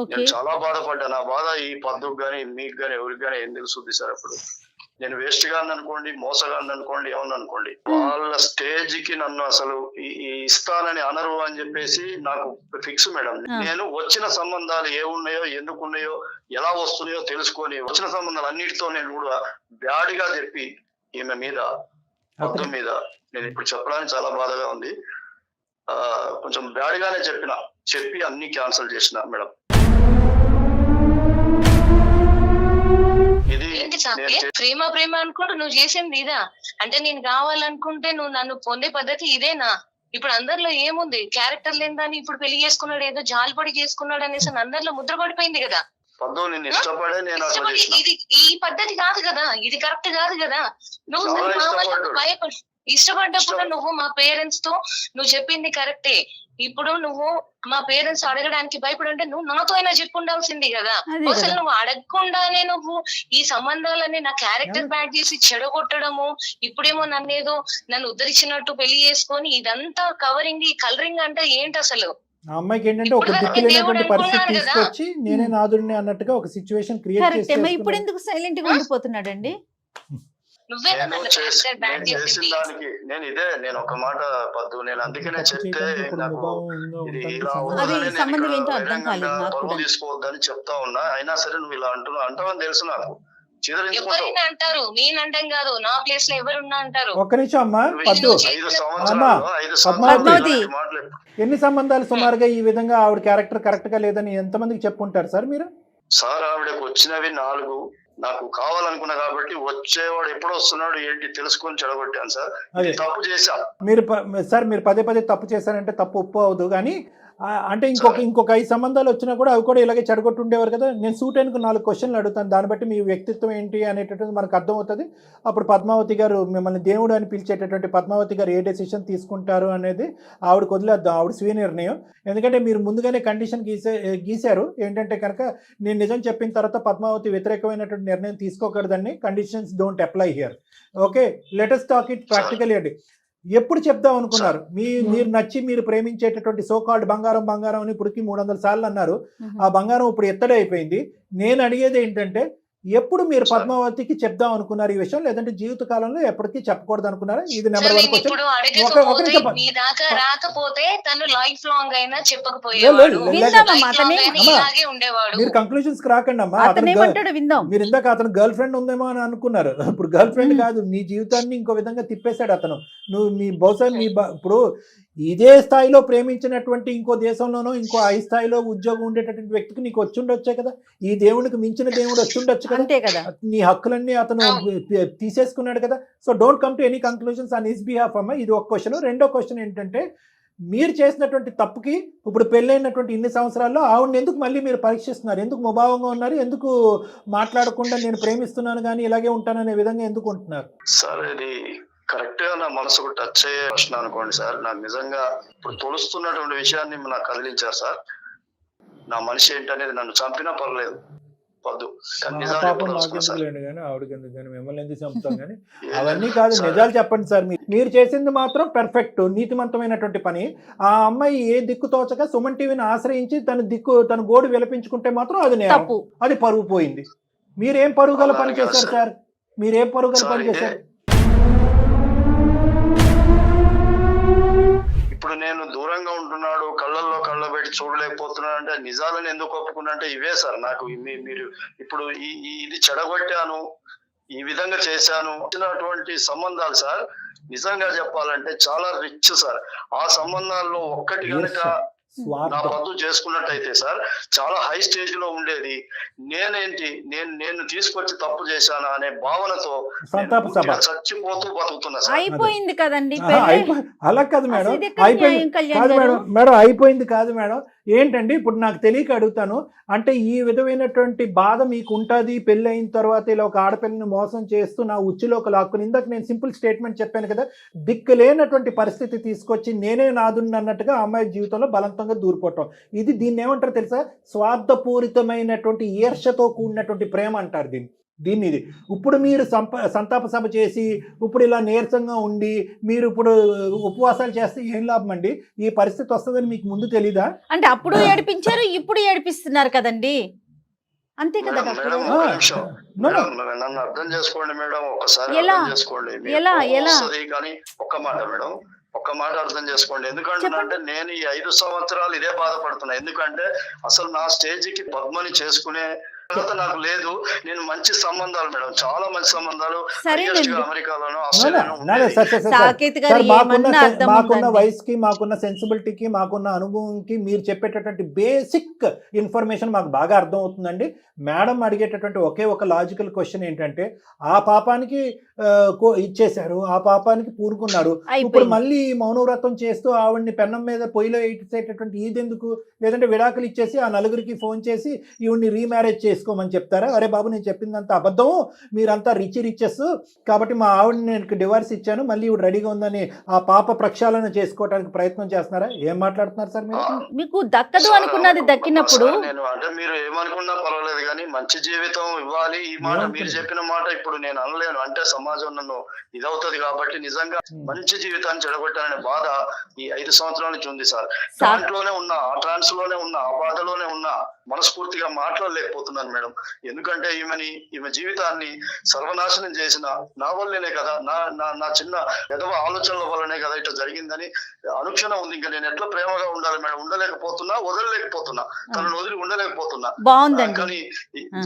నేను చాలా బాధపడ్డా. నా బాధ ఈ పద్దుకు గానీ మీకు గానీ ఎవరికి గానీ ఏం తెలుస్తుంది సార్? అప్పుడు నేను వేస్ట్ గాని అనుకోండి, మోసగాన్ని అనుకోండి, ఏమన్నా అనుకోండి, వాళ్ళ స్టేజ్ కి నన్ను అసలు ఇస్తానని అనరు అని చెప్పేసి నాకు ఫిక్స్ మేడం. నేను వచ్చిన సంబంధాలు ఏ ఉన్నాయో, ఎందుకు ఉన్నాయో, ఎలా వస్తున్నాయో తెలుసుకొని వచ్చిన సంబంధాలు అన్నిటితో నేను కూడా బ్యాడ్గా చెప్పి ఈమె మీద, పద్దు మీద నేను ఇప్పుడు చెప్పడానికి చాలా బాధగా ఉంది. కొంచెం బ్యాడ్గానే చెప్పి అన్ని క్యాన్సిల్ చేసిన మేడం. సాకే ప్రేమ ప్రేమ అనుకుంటూ నువ్వు చేసింది ఇదా? అంటే నేను కావాలనుకుంటే నువ్వు నన్ను పొందే పద్ధతి ఇదేనా? ఇప్పుడు అందరిలో ఏముంది, క్యారెక్టర్ లేదని ఇప్పుడు పెళ్లి చేసుకున్నాడు, ఏదో జాలిపడి చేసుకున్నాడు అనేసి అందరిలో ముద్ర పడిపోయింది కదా. పద్దు నిన్ను ఇష్టపడే నేను అట్లా ఇష్టపడి చేసిన. ఇది ఈ పద్ధతి కాదు కదా, ఇది కరెక్ట్ కాదు కదా. నువ్వు చాలా నన్ను కావాలని ఇష్టపడ్డాడు. భయపడు. ఇష్టపడ్డప్పుడు నువ్వు మా పేరెంట్స్ తో నువ్వు చెప్పింది కరెక్టే. ఇప్పుడు నువ్వు మా పేరెంట్స్ అడగడానికి భయపడంటే నువ్వు నాతో అయినా చెప్పుండాల్సింది కదా. అదే అసలు కదా. నువ్వు అడగకుండానే నువ్వు ఈ సంబంధాలని నా క్యారెక్టర్ బ్యాడ్ చేసి చెడగొట్టడము, ఇప్పుడేమో నన్ను ఉద్ధరించినట్టు పెళ్లి చేసుకొని ఇదంతా కవరింగ్ ఈ కలరింగ్ అంటే ఏంటి అసలు? ఆ అమ్మాయికి ఏంటంటే ఒక దిక్కు లేనటువంటి పరిస్థితి తీసుకొచ్చి నేనే నాదుడిని అన్నట్టుగా ఒక సిచ్యువేషన్ క్రియేట్ కరెక్ట్ ఇప్పుడు చేసి ఎందుకు సైలెంట్ గా ఉండిపోతున్నాడండి? నువ్వే నేను నన్ను చేసిన క్యారెక్టర్ బ్యాడ్ చేసింది. దానికి నేను ఒక మాట పద్దు, నేను అందుకనే చెప్తే నాకు ఇది ఇలా అది అవుతుందని నేను సంబంధం ఇక్కడ ఏంటో అర్థం బహిరంగంగా కాలేదు నాకు పరువు కూడా. తీసుకోవద్దని చెప్తా ఉన్నా. అయినా సరే నువ్వు ఇలా అంటావని తెలుసు నాకు. చిదరించుకుంటావు. ఎవరైనా అంటారు, నేనంటాం కాదు, నా ప్లేస్ లో ఎవరున్నా అంటారు. ఒక్క నిమిషం అమ్మా పద్దు, 5 అమ్మా, సంవత్సరాలు పద్మావతి. మాటలు ఎన్ని సంబంధాలు సుమారుగా ఈ విధంగా ఆవిడ క్యారెక్టర్ కరెక్ట్ గా లేదని ఎంతమందికి చెప్పుంటారు సార్ మీరు? సార్ ఆవిడకు వచ్చినవి 4. నాకు కావాలనుకున్నా కాబట్టి వచ్చేవాడు ఎప్పుడు వస్తున్నాడు ఏంటి తెలుసుకొని చెడగొట్టాను సార్. అదే. తప్పు చేశా. మీరు సార్ మీరు పదే తప్పు చేశారంటే తప్పు ఒప్పు అవదు కానీ అంటే ఇంకొక 5 సంబంధాలు వచ్చినా కూడా అవి కూడా ఇలాగే చెడగొట్టు ఉండేవారు కదా. నేను సూటానికి 4 క్వశ్చన్లు అడుగుతాను, దాన్ని బట్టి మీ వ్యక్తిత్వం ఏంటి అనేటటువంటి మనకు అర్థమవుతుంది. అప్పుడు పద్మావతి గారు మిమ్మల్ని దేవుడు అని పిలిచేటటువంటి పద్మావతి గారు ఏ డెసిషన్ తీసుకుంటారు అనేది ఆవిడకి వదిలేద్దాం, ఆవిడ స్వీయ నిర్ణయం. ఎందుకంటే మీరు ముందుగానే కండిషన్ గీశారు ఏంటంటే కనుక నేను నిజం చెప్పిన తర్వాత పద్మావతి వ్యతిరేకమైనటువంటి నిర్ణయం తీసుకోకూడదని. Conditions don't apply here. Okay, latest talk it practically అండి. ఎప్పుడు చెప్దాం అనుకున్నారు? మీరు నచ్చి మీరు ప్రేమించేటటువంటి సో కాల్డ్ బంగారం అని ఇప్పటికి 300 సార్లు అన్నారు. ఆ బంగారం ఇప్పుడు ఎత్తడి అయిపోయింది. నేను అడిగేది ఏంటంటే ఎప్పుడు మీరు పద్మావతికి చెప్దాం అనుకున్నారు ఈ విషయం, లేదంటే జీవిత కాలంలో ఎప్పటికీ చెప్పకూడదు అనుకున్నారా? ఇది నెంబర్ 1 క్వశ్చన్. ఇప్పుడు అడగకపోతే నీ దాకా రాకపోతే తను లైఫ్ లాంగ్ అయినా చెప్పకపోయేవాడు, ఇలాగే ఉండేవాడు. మీరు కంక్లూజన్స్ రాకండి అమ్మా. అతను ఏమంటాడో విందాం. మీరు ఇందాక అతను గర్ల్ ఫ్రెండ్ ఉందేమో అని అనుకున్నారు. ఇప్పుడు గర్ల్ ఫ్రెండ్ కాదు, నీ జీవితాన్ని ఇంకో విధంగా తిప్పేశాడు అతను. నువ్వు మీ బహుశా ఇప్పుడు ఇదే స్థాయిలో ప్రేమించినటువంటి ఇంకో దేశంలోనో ఇంకో 5 స్థాయిలో ఉద్యోగం ఉండేటటువంటి వ్యక్తికి నీకు వచ్చుండొచ్చే కదా. ఈ దేవునికి మించిన దేవుడు వచ్చుండొచ్చు కదా. నీ హక్కులన్నీ అతను తీసేసుకున్నాడు కదా. So don't come to any conclusions on his behalf అమ్మ. ఇది ఒక క్వశ్చన్. రెండో క్వశ్చన్ ఏంటంటే మీరు చేసినటువంటి తప్పుకి ఇప్పుడు పెళ్ళైనటువంటి ఇన్ని సంవత్సరాల్లో ఆవిడని ఎందుకు మళ్ళీ మీరు పరీక్షిస్తున్నారు? ఎందుకు ముభావంగా ఉన్నారు? ఎందుకు మాట్లాడకుండా నేను ప్రేమిస్తున్నాను కానీ ఇలాగే ఉంటాననే విధంగా ఎందుకు ఉంటున్నారు? సార్ ఇది కరెక్ట్ గా నా మనసుకు టచ్ అయ్యే ప్రశ్న అనుకోండి సార్. నాకు నిజంగా ఇప్పుడు తొలుస్తున్నటువంటి విషయాన్ని నాకు కదిలించారు సార్. నా మనిషి ఏంటనేది నన్ను చంపినా పర్లేదు పద్దు, కానీ నిజాలు చెప్పదలుచుకున్నా సార్. ఆవిడకి ఎందుకు కానీ మిమ్మల్ని ఎందుకు చంపుతాం కానీ అవన్నీ కాదు, నిజాలు చెప్పండి సార్. మీరు చేసింది మాత్రం పర్ఫెక్ట్ నీతిమంతమైనటువంటి పని. ఆ అమ్మాయి ఏ దిక్కు తోచక సుమన్ టీవీని ఆశ్రయించి తన గోడు విలపించుకుంటే మాత్రం అది తప్పు, అది పరుగు పోయింది. మీరేం పరుగుల పని చేశారు సార్? మీరేం పరుగుల పని చేశారు? ఇప్పుడు నేను దూరంగా ఉంటున్నాడు, కళ్ళల్లో కళ్ళ పెట్టి చూడలేకపోతున్నాడు అంటే నిజాలను ఎందుకు ఒప్పుకున్నా అంటే ఇవే సార్. నాకు మీరు ఇప్పుడు ఇది చెడగొట్టాను, ఈ విధంగా చేశాను వచ్చినటువంటి సంబంధాలు సార్ నిజంగా చెప్పాలంటే చాలా రిచ్ సార్. ఆ సంబంధాల్లో ఒక్కటి కనుక నా పద్దు చేసుకున్నట్టయితే సార్ చాలా హై స్టేజ్ లో ఉండేది. నేను తీసుకొచ్చి తప్పు చేశాను అనే భావనతో చచ్చిపోతూ బతుకుతున్నా సార్. అయిపోయింది కదండి. అలా కాదు మేడం, మేడం అయిపోయింది కాదు మేడం. ఏంటండి ఇప్పుడు నాకు తెలియక అడుగుతాను, అంటే ఈ విధమైనటువంటి బాధ మీకు ఉంటుంది పెళ్ళి అయిన తర్వాత ఇలా ఒక ఆడపిల్లని మోసం చేస్తూ నా ఉచ్చులోకి లాక్కుని, ఇందాక నేను సింపుల్ స్టేట్మెంట్ చెప్పాను కదా, దిక్కు లేనటువంటి పరిస్థితి తీసుకొచ్చి నేనే నాదుని అన్నట్టుగా అమ్మాయి జీవితంలో బలవంతంగా దూరిపోవటం. దీన్ని ఏమంటారు తెలుసా? స్వార్థపూరితమైనటువంటి ఈర్ష్యతో కూడినటువంటి ప్రేమ అంటారు దీన్ని. ఇది ఇప్పుడు మీరు సంతాప సభ చేసి ఇప్పుడు ఇలా నీరసంగా ఉండి మీరు ఇప్పుడు ఉపవాసాలు చేస్తే ఏం లాభం అండి? ఈ పరిస్థితి వస్తుందని మీకు ముందు తెలీదా? అంటే అప్పుడు ఏడిపించారు, ఇప్పుడు ఏడిపిస్తున్నారు కదండి, అంతే కదా. నన్ను అర్థం చేసుకోండి మేడం, ఒక్కసారి అర్థం చేసుకోండి. కానీ ఒక్క మాట అర్థం చేసుకోండి. ఎందుకంటే నేను ఈ 5 సంవత్సరాలు ఇదే బాధపడుతున్నా. ఎందుకంటే అసలు నా స్టేజ్కి పద్మని చేసుకునే తర్వాత నాకు లేదు. నేను మంచి సంబంధాలు మేడం, చాలా మంచి సంబంధాలు సరేనండి. అమెరికాలోను, నానా, ఆస్ట్రేలియాలోను నానా, ఉండేవి. సార్, సార్, సార్, సాకేత్ గారు సార్, ఏమన్నా అర్థం మాకున్న ఉందండి? వయసుకి, మాకున్న సెన్సిబిలిటీకి, మాకున్న అనుభవంకి మీరు చెప్పేటటువంటి బేసిక్ ఇన్ఫర్మేషన్ మాకు బాగా అర్థం అవుతుందండి. మేడం అడిగేటటువంటి ఒకే ఒక లాజికల్ క్వశ్చన్ ఏంటంటే, ఆ పాపానికి ఇచ్చేశారు, ఆ పాపానికి పూనుకున్నారు, ఇప్పుడు అయిపోయింది. మళ్ళీ మౌనవ్రతం చేస్తూ ఆవిడ్ని పెన్నం మీద పొయ్యిలో ఇచ్చేటటువంటి ఇదెందుకు? లేదంటే విడాకులు ఇచ్చేసి ఆ నలుగురికి ఫోన్ చేసి ఈవిడ్ని రీమ్యారేజ్ చేసుకోమని చెప్తారా? అరే బాబు, నేను చెప్పిందంత అబద్ధం, మీరంతా రిచెస్, కాబట్టి మా ఆవిడని నేను డివోర్స్ ఇచ్చాను, మళ్ళీ ఈవిడ రెడీగా ఉందని ఆ పాప ప్రక్షాళన చేసుకోవడానికి ప్రయత్నం చేస్తున్నారా? ఏం మాట్లాడుతున్నారు సార్ మీరు? మీకు దక్కదు అనుకున్నది దక్కినప్పుడు సార్, నేను అంటే మీరు ఏమనుకున్నా పర్వాలేదు కానీ మంచి జీవితం ఇవ్వాలి. ఈ మాట మీరు చెప్పిన మాట ఇప్పుడు నేను అనలేను, అంటే సమాజం నన్ను ఇదవుతుంది కాబట్టి. నిజంగా మంచి జీవితాన్ని చెడగొట్టాలనే బాధ ఈ 5 సంవత్సరాల నుంచి ఉంది సార్. దాంట్లోనే ఉన్నా, ఆ ట్రాన్స్ లోనే ఉన్నా, ఆ బాధలోనే ఉన్నా, మనస్ఫూర్తిగా మాట్లాడలేకపోతున్నాను మేడం. ఎందుకంటే ఈమె జీవితాన్ని సర్వనాశనం చేసిన నా వల్లనే కదా, నా చిన్న ఎదవ ఆలోచనల వల్లనే కదా ఇట్లా జరిగిందని అనుక్షణం ఉంది. ఇంకా నేను ఎట్లా ప్రేమగా ఉండాలి మేడం? ఉండలేకపోతున్నా, వదలలేకపోతున్నా, తనను వదిలి ఉండలేకపోతున్నా. బాగుందండి. కానీ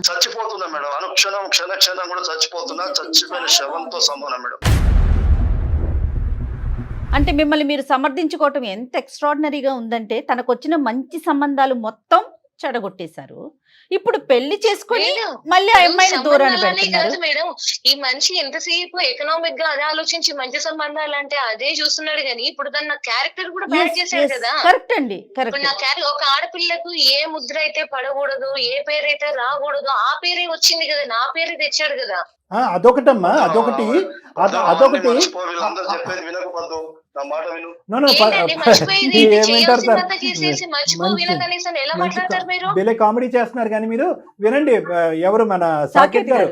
చచ్చిపోతున్నా మేడం, అనుక్షణం క్షణం కూడా చచ్చిపోతున్నా. చచ్చిపోయిన శవంతో సమానం మేడం. అంటే మిమ్మల్ని మీరు సమర్థించుకోవటం ఎంత ఎక్స్ట్రాడినరీగా ఉందంటే, తనకు వచ్చిన మంచి సంబంధాలు మొత్తం చెడగొట్టేశారు. ఇప్పుడు పెళ్లి చేసుకొని లేదు. మళ్ళీ ఆ అమ్మాయిని దూరాన్ని సంబంధాలనే పెడుతున్నారు. కాదు మేడం, ఈ మనిషి ఎంతసేపు ఎకనామిక్ గా అదే ఆలోచించి మంచి సంబంధాలు అంటే అదే చూస్తున్నాడు కానీ ఇప్పుడు తన క్యారెక్టర్ కూడా బ్యాడ్ చేశాడు కదా. కరెక్ట్ అండి, ఇప్పుడు కరెక్ట్. నా క్యారెక్టర్, ఒక ఆడపిల్లకు ఏ ముద్ర అయితే పడకూడదు, ఏ పేరైతే రాకూడదు, ఆ పేరే వచ్చింది కదా, నా పేరే తెచ్చాడు కదా. అదొకటమ్మా, అదొకటి వీళ్ళందరూ చెప్పేది వినకపోద్దు, నా మాట విను. ఏంటండి మర్చిపోయేది? ఏమంటారు సార్? చేయాల్సిందంతా చేసేసి మర్చిపో వినకనీసం ఎలా మాట్లాడతారు మీరు? భలే కామెడీ చేస్తున్నారు కానీ మీరు వినండి. ఎవరు మన సాకేత్ గారు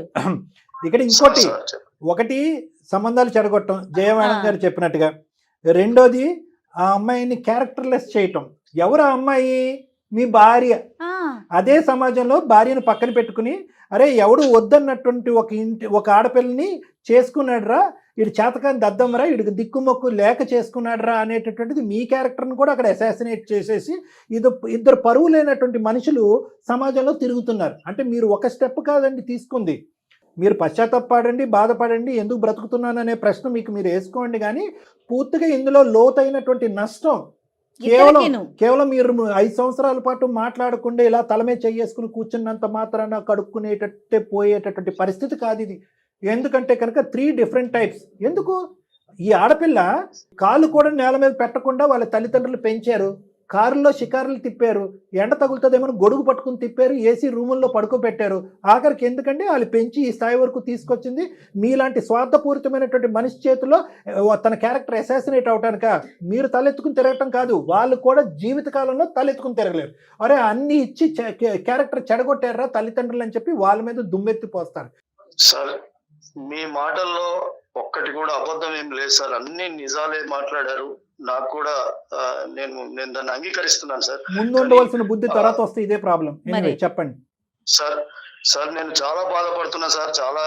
ఇక్కడ ఇంకోటి, ఒకటి సంబంధాలు చెడగొట్టడం జయవాణం గారు చెప్పినట్టుగా, రెండోది ఆ అమ్మాయిని క్యారెక్టర్లెస్ చేయటం. ఎవరు ఆ అమ్మాయి? మీ భార్య. అదే సమాజంలో భార్యను పక్కన పెట్టుకుని, అరే ఎవడు వద్దన్నటువంటి ఒక ఆడపిల్లని చేసుకున్నాడురా, వీడు చేతకాని దద్దమ్మరా, వీడికి దిక్కుమొక్కు లేక చేసుకున్నాడురా అనేటటువంటిది మీ క్యారెక్టర్ని కూడా అక్కడ అసాసినేట్ చేసేసి ఇద్దరు పరువు లేనటువంటి మనుషులు సమాజంలో తిరుగుతున్నారు. అంటే మీరు ఒక స్టెప్ కాదండి తీసుకుంది, మీరు పశ్చాత్తాపడండి, బాధపడండి, ఎందుకు బ్రతుకుతున్నాను అనే ప్రశ్న మీకు మీరు వేసుకోండి. కానీ పూర్తిగా ఇందులో లోతైనటువంటి నష్టం కేవలం మీరు 5 సంవత్సరాల పాటు మాట్లాడకుండా ఇలా తలమే చేసుకుని కూర్చున్నంత మాత్రాన కడుక్కునేటట్టే పోయేటటువంటి పరిస్థితి కాదు ఇది. ఎందుకంటే కనుక 3 డిఫరెంట్ టైప్స్. ఎందుకు ఈ ఆడపిల్ల కాళ్ళు కూడా నేల మీద పెట్టకుండా వాళ్ళ తల్లిదండ్రులు పెంచారు, కారులో షికారులు తిప్పారు, ఎండ తగులుతుందేమో గొడుగు పట్టుకుని తిప్పారు, ఏసీ రూముల్లో పడుకోబెట్టారు. ఆఖరికి ఎందుకంటే వాళ్ళు పెంచి ఈ స్థాయి వరకు తీసుకొచ్చింది మీలాంటి స్వార్థపూరితమైనటువంటి మనిషి చేతిలో తన క్యారెక్టర్ అసాసినేట్ అవటానిక? మీరు తలెత్తుకుని తిరగటం కాదు, వాళ్ళు కూడా జీవితకాలంలో తలెత్తుకుని తిరగలేరు. అరే అన్ని ఇచ్చి క్యారెక్టర్ చెడగొట్టారా తల్లిదండ్రులు అని చెప్పి వాళ్ళ మీద దుమ్మెత్తి పోస్తారు. సార్, మీ మాటల్లో ఒక్కటి కూడా అబద్ధం ఏం లేదు సార్, అన్ని నిజాలే మాట్లాడారు. నాకు కూడా నేను దాన్ని అంగీకరిస్తున్నాను సార్. ముందు ఉండవలసిన బుద్ధి తర్వాత వస్తే ఇదే ప్రాబ్లం. చెప్పండి సార్, నేను చాలా బాధపడుతున్నా సార్, చాలా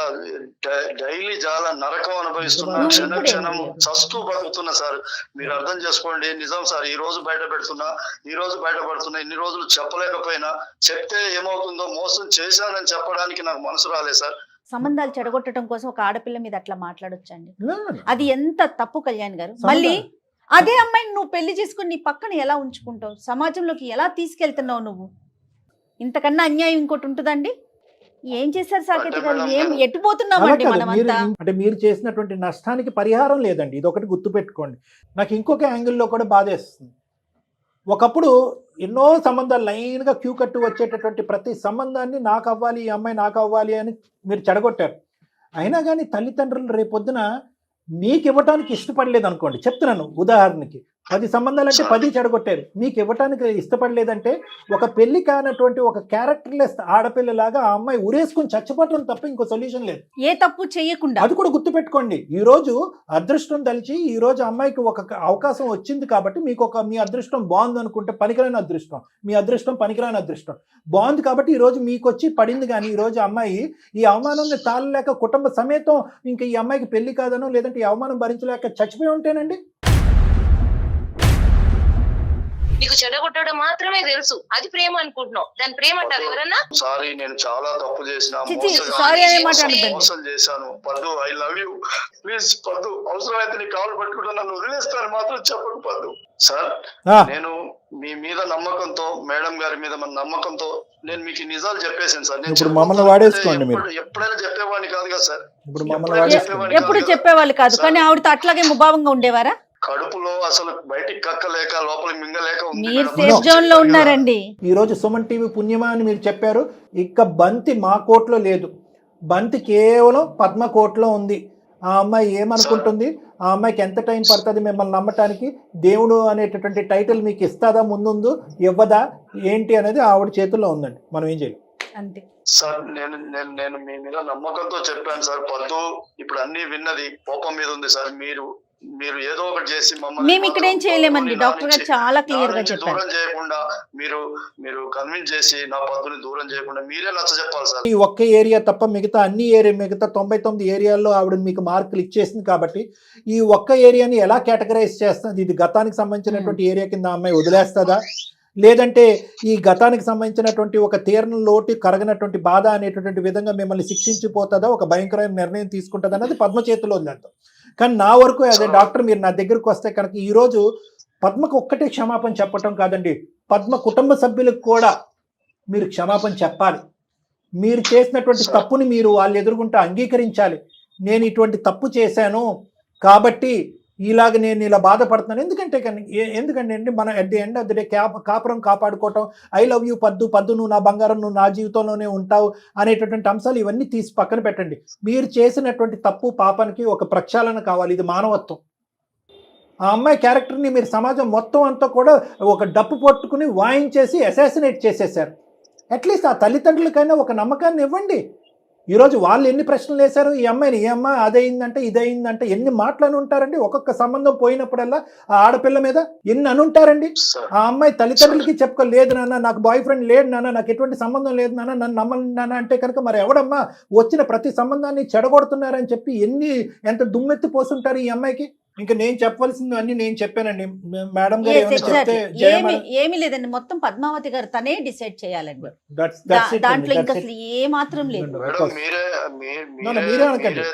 డైలీ చాలా నరకం అనుభవిస్తున్నా, క్షణం చస్తూ బతుకుతున్నా సార్. మీరు అర్థం చేసుకోండి. నిజం సార్, ఈ రోజు బయట పెడుతున్నా, ఇన్ని రోజులు చెప్పలేకపోయినా, చెప్తే ఏమవుతుందో, మోసం చేశానని చెప్పడానికి నాకు మనసు రాలేదు సార్. సంబంధాలు చెడగొట్టడం కోసం ఒక ఆడపిల్ల మీద అట్లా మాట్లాడొచ్చండి? అది ఎంత తప్పు కళ్యాణ్ గారు. మళ్ళీ అదే అమ్మాయిని నువ్వు పెళ్లి చేసుకుని నీ పక్కన ఎలా ఉంచుకుంటావు? సమాజంలోకి ఎలా తీసుకెళ్తున్నావు నువ్వు? ఇంతకన్నా అన్యాయం ఇంకోటి ఉంటుందండి? ఏం చేశారు సాకేత్ గారు? ఏం ఎట్టుపోతున్నామండి మనమంతా? అంటే మీరు చేసినటువంటి నష్టానికి పరిహారం లేదండి, ఇది ఒకటి గుర్తుపెట్టుకోండి. నాకు ఇంకొక యాంగిల్లో కూడా బాధేస్తుంది. ఒకప్పుడు ఎన్నో సంబంధాలు లైన్గా క్యూ కట్టు వచ్చేటటువంటి ప్రతి సంబంధాన్ని నాకు అవ్వాలి, ఈ అమ్మాయి నాకు అవ్వాలి అని మీరు చెడగొట్టారు. అయినా కానీ తల్లిదండ్రులు రేపొద్దున మీకు ఇవ్వటానికి ఇష్టపడలేదు అనుకోండి, చెప్తున్నాను ఉదాహరణకి, 10 సంబంధాలంటే 10 చెడగొట్టారు. మీకు ఇవ్వటానికి ఇష్టపడలేదంటే ఒక పెళ్లి కానటువంటి ఒక క్యారెక్టర్లెస్ ఆడపిల్లలాగా ఆ అమ్మాయి ఉరేసుకుని చచ్చిపోవటం తప్ప ఇంకో సొల్యూషన్ లేదు. ఏ తప్పు చేయకుండా. అది కూడా గుర్తుపెట్టుకోండి. ఈ రోజు అదృష్టం తలిచి ఈ రోజు అమ్మాయికి ఒక అవకాశం వచ్చింది కాబట్టి మీకు మీ అదృష్టం బాగుంది అనుకుంటే, పనికిరాని అదృష్టం, మీ అదృష్టం పనికిరాని అదృష్టం బాగుంది కాబట్టి ఈ రోజు మీకు వచ్చి పడింది. కానీ ఈ రోజు అమ్మాయి ఈ అవమానాన్ని తాళలేక కుటుంబ సమేతం ఇంకా ఈ అమ్మాయికి పెళ్లి కాదనో లేదంటే ఈ అవమానం భరించలేక చచ్చిపోయి ఉంటేనండి. నీకు చెడగొట్టడం మాత్రమే తెలుసు, అది ప్రేమ అనుకుంటున్నావు. దాని ప్రేమ అంటారు ఎవరన్నా? సారీ, నేను చాలా తప్పు చేసిన, సారీ అనే మాట అనకండి. మోసం చేశాను పద్దు. ఐ లవ్ యూ, ప్లీజ్ పద్దు. అవసరమైతే నీ కాలు పట్టుకుంటా నన్ను వదిలేస్తాను మాత్రం చెప్పకు పద్దు. సార్, నేను మీ మీద నమ్మకంతో, మేడం గారి మీద మన నమ్మకంతో నేను మీకు నిజాలు చెప్పేసాను సార్. నేను ఇప్పుడు మమ్మల్ని వాడేసుకోండి మీరు. ఎప్పుడైనా చెప్పేవాడిని కాదు కదా సార్. ఇప్పుడు మమ్మల్ని వాడేసుకోండి. ఎప్పుడు చెప్పేవాళ్ళు కాదు, కానీ ఆవిడతో అట్లాగే ముభావంగా ఉండేవారా? కడుపులో అసలు బయటికి కక్కలేక లోపల మింగలేక ఉంది మీరు మేడం. సేఫ్ జోన్ లో ఉన్నారండి. ఈ రోజు సుమన్ టీవీ పుణ్యమా అని మీరు చెప్పారు. ఇక బంతి మా కోర్టులో లేదు, బంతి కేవలం పద్మ కోర్టులో ఉంది. ఆ అమ్మాయి ఏమనుకుంటుంది, ఆ అమ్మాయికి ఎంత టైం పడుతుంది మిమ్మల్ని నమ్మటానికి, దేవుడు అనేటటువంటి టైటిల్ మీకు ఇస్తుందా, ముందు ఇవ్వదా, ఏంటి అనేది ఆవిడ చేతుల్లో ఉందండి. మనం ఏం చేయాలి అంతే సార్. నేను నేను నేను మీ మీద నమ్మకంతో చెప్పాను సార్. పద్దు ఇప్పుడు అన్ని విన్నది, కోపం మీద ఉంది సార్. మీరు ఏదో ఒకటి చేసి మేము ఇక్కడ ఏం చేయలేమండి. డాక్టర్ గారు చాలా క్లియర్ గా చెప్పారు. దూరం చేయకుండా మీరు కన్విన్స్ చేసి నా పద్దుని దూరం చేయకుండా మీరే నచ్చ చెప్పాలి సార్. ఈ ఒక్క ఏరియా తప్ప మిగతా అన్ని మిగతా 99 ఏరియాల్లో ఆవిడ మీకు మార్కులు ఇచ్చేసింది కాబట్టి ఈ ఒక్క ఏరియాని ఎలా కేటగరైజ్ చేస్తుంది? ఇది గతానికి సంబంధించినటువంటి ఏరియా కింద అమ్మాయి వదిలేస్తుందా, లేదంటే ఈ గతానికి సంబంధించినటువంటి ఒక తీరణ లోటు కరగనటువంటి బాధ అనేటటువంటి విధంగా మిమ్మల్ని శిక్షించిపోతుందా, ఒక భయంకరమైన నిర్ణయం తీసుకుంటుందా అన్నది పద్మ చేతిలో ఉందంట. కానీ నా వరకు అదే డాక్టర్, మీరు నా దగ్గరకు వస్తే కనుక ఈరోజు పద్మకు ఒక్కటే క్షమాపణ చెప్పటం కాదండి, పద్మ కుటుంబ సభ్యులకు కూడా మీరు క్షమాపణ చెప్పాలి. మీరు చేసినటువంటి తప్పుని మీరు వాళ్ళు ఎదుర్కొంటూ అంగీకరించాలి. నేను ఇటువంటి తప్పు చేశాను కాబట్టి ఇలాగ నేను ఇలా బాధపడుతున్నాను. ఎందుకంటే అండి మన at the end of the day కాపురం కాపాడుకోవటం, ఐ లవ్ యూ పద్దు, నువ్వు నా బంగారం, నువ్వు నా జీవితంలోనే ఉంటావు అనేటటువంటి అంశాలు ఇవన్నీ తీసి పక్కన పెట్టండి. మీరు చేసినటువంటి తప్పు పాపానికి ఒక ప్రక్షాళన కావాలి. ఇది మానవత్వం. ఆ అమ్మాయి క్యారెక్టర్ని మీరు సమాజం మొత్తం అంతా కూడా ఒక డప్పు పట్టుకుని వాయించేసి అసాసినేట్ చేసేసారు. అట్లీస్ట్ ఆ తల్లిదండ్రులకైనా ఒక నమ్మకాన్ని ఇవ్వండి. ఈరోజు వాళ్ళు ఎన్ని ప్రశ్నలు వేశారు ఈ అమ్మాయిని, ఏ అమ్మ అదయిందంటే ఇదయిందంటే ఎన్ని మాటలు ఉంటారండి. ఒక్కొక్క సంబంధం పోయినప్పుడల్లా ఆ ఆడపిల్ల మీద ఎన్ని అనుంటారండి. ఆ అమ్మాయి తల్లిదండ్రులకి చెప్పుకోలేదు, నాన్న నాకు బాయ్ ఫ్రెండ్ లేడు నాన్న, నాకు ఎటువంటి సంబంధం లేదు నాన్న, నన్ను నమ్మను నాన్న అంటే కనుక మరి ఎవడమ్మా వచ్చిన ప్రతి సంబంధాన్ని చెడగొడుతున్నారని చెప్పి ఎంత దుమ్మెత్తి పోస్తుంటారు ఈ అమ్మాయికి. ఇంకా నేను చెప్పవలసింది అన్ని నేను చెప్పానండి. మేడం గారు ఏమీ లేదండి, మొత్తం పద్మావతి గారు తనే డిసైడ్ చేయాలండి. దాంట్లో ఇంకా అసలు ఏ మాత్రం లేదు. మీరే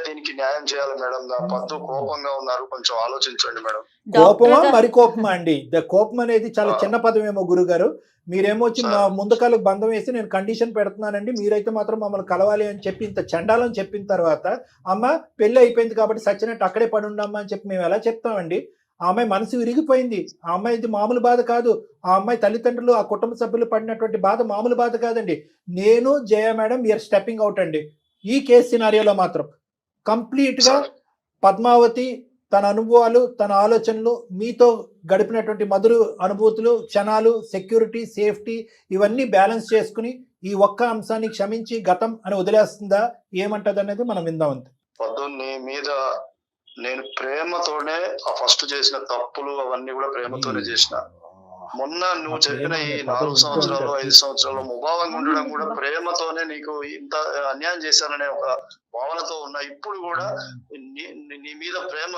దీనికి న్యాయం చేయాలి మేడం. నా పద్దు కోపంగా ఉన్నారు, కొంచెం ఆలోచించండి మేడం. కోపమా మరి కోపమా అండి? కోపం అనేది చాలా చిన్న పదమేమో గురుగారు. మీరేమో వచ్చి మా ముందుకాలకు బంధం వేసి నేను కండిషన్ పెడుతున్నానండి, మీరైతే మాత్రం మమ్మల్ని కలవాలి అని చెప్పి ఇంత చండాలని చెప్పిన తర్వాత అమ్మ పెళ్లి అయిపోయింది కాబట్టి సచ్చినట్టు అక్కడే పడి ఉండమ్మా అని చెప్పి మేము ఎలా చెప్తామండి? ఆ అమ్మాయి మనసు విరిగిపోయింది. ఆ అమ్మాయి ఇది మామూలు బాధ కాదు. ఆ అమ్మాయి తల్లిదండ్రులు, ఆ కుటుంబ సభ్యులు పడినటువంటి బాధ మామూలు బాధ కాదండి. నేను జయ మేడం వీఆర్ స్టెప్పింగ్ అవుట్ అండి. ఈ కేసు సినారియోలో మాత్రం కంప్లీట్గా పద్మావతి తన అనుభవాలు, తన ఆలోచనలు, మీతో గడిపినటువంటి మధుర అనుభూతులు, క్షణాలు, సెక్యూరిటీ, సేఫ్టీ ఇవన్నీ బ్యాలెన్స్ చేసుకుని ఈ ఒక్క అంశాన్ని క్షమించి గతం అని వదిలేస్తుందా, ఏమంటది అనేది మనం విందాం. అంతే. పొద్దున్నే మీద నేను ప్రేమతోనే ఆ ఫస్ట్ చేసిన తప్పులు అవన్నీ కూడా ప్రేమతోనే చేసిన. మొన్న నువ్వు చెప్పిన ఈ 4 సంవత్సరాలు 5 సంవత్సరాలు ముభావంగా ఉండడం కూడా ప్రేమతోనే నీకు ఇంత అన్యాయం చేశాననే ఒక భావనతో ఉన్నా. ఇప్పుడు కూడా నీ మీద ప్రేమ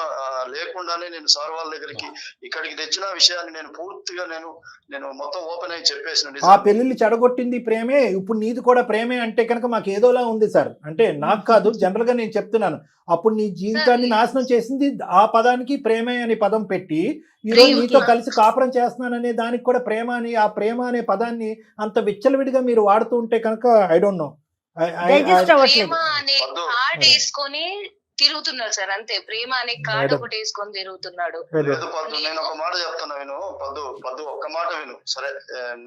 లేకుండానే నేను సార్ వాళ్ళ దగ్గరికి ఇక్కడికి తెచ్చిన విషయాన్ని నేను పూర్తిగా నేను మొత్తం ఓపెన్ అయ్యి చెప్పేసిన. ఆ పెళ్లిళ్ళు చెడగొట్టింది ప్రేమే, ఇప్పుడు నీది కూడా ప్రేమే అంటే కనుక మాకు ఏదోలా ఉంది సార్. అంటే నాకు కాదు, జనరల్ గా నేను చెప్తున్నాను. అప్పుడు నీ జీవితాన్ని నాశనం చేసింది ఆ పదానికి ప్రేమే అనే పదం పెట్టి, ఈరోజు నీతో కలిసి కాపురం చేస్తున్నాననే దానికి కూడా ప్రేమ అని, ఆ ప్రేమ అనే పదాన్ని అంత విచ్చలవిడిగా మీరు వాడుతూ ఉంటే కనుక ఐ డోంట్ నో. వేసుకొని తిరుగుతున్నాడు సార్, అంతే. ప్రేమ అనే కార్డు ఒకటి వేసుకొని తిరుగుతున్నాడు. నేను ఒక మాట చెప్తున్నా విను పద్దు, ఒక్క మాట విను సరే.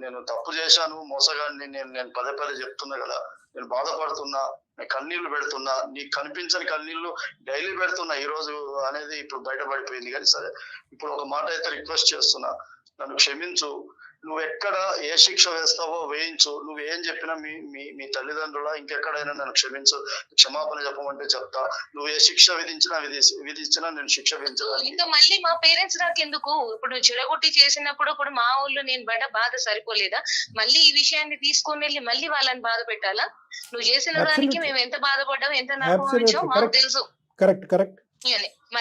నేను తప్పు చేశాను, మోసగాడిని, నేను పదే చెప్తున్నా కదా. నేను బాధపడుతున్నా, కన్నీళ్లు పెడుతున్నా, నీకు కనిపించని కన్నీళ్లు డైలీ పెడుతున్నా. ఈ రోజు అనేది ఇప్పుడు బయటపడిపోయింది. కానీ సరే, ఇప్పుడు ఒక మాట అయితే రిక్వెస్ట్ చేస్తున్నా, నన్ను క్షమించు. నువ్వు ఎక్కడ ఏ శిక్ష వేస్తావో వేయించు. నువ్వు ఏం చెప్పినా మీ తల్లిదండ్రుల ఇంకెక్కడైనా నన్ను క్షమించు, క్షమాపణ చెప్పమంటే చెప్తా. నువ్వు ఏ శిక్ష విధించినా నేను శిక్ష విధించడానికి. ఇంకా మళ్ళీ మా పేరెంట్స్ నాకెందుకు? ఇప్పుడు చెడగొట్టి చేసినప్పుడు ఇప్పుడు మా ఊళ్ళో నేను పడ్డ బాధ సరిపోలేదా? మళ్ళీ ఈ విషయాన్ని తీసుకొని వెళ్ళి మళ్ళీ వాళ్ళని బాధ పెట్టాలా? నువ్వు చేసిన దానికి మేము ఎంత బాధపడ్డాం, ఎంత నాకు మాకు తెలుసు.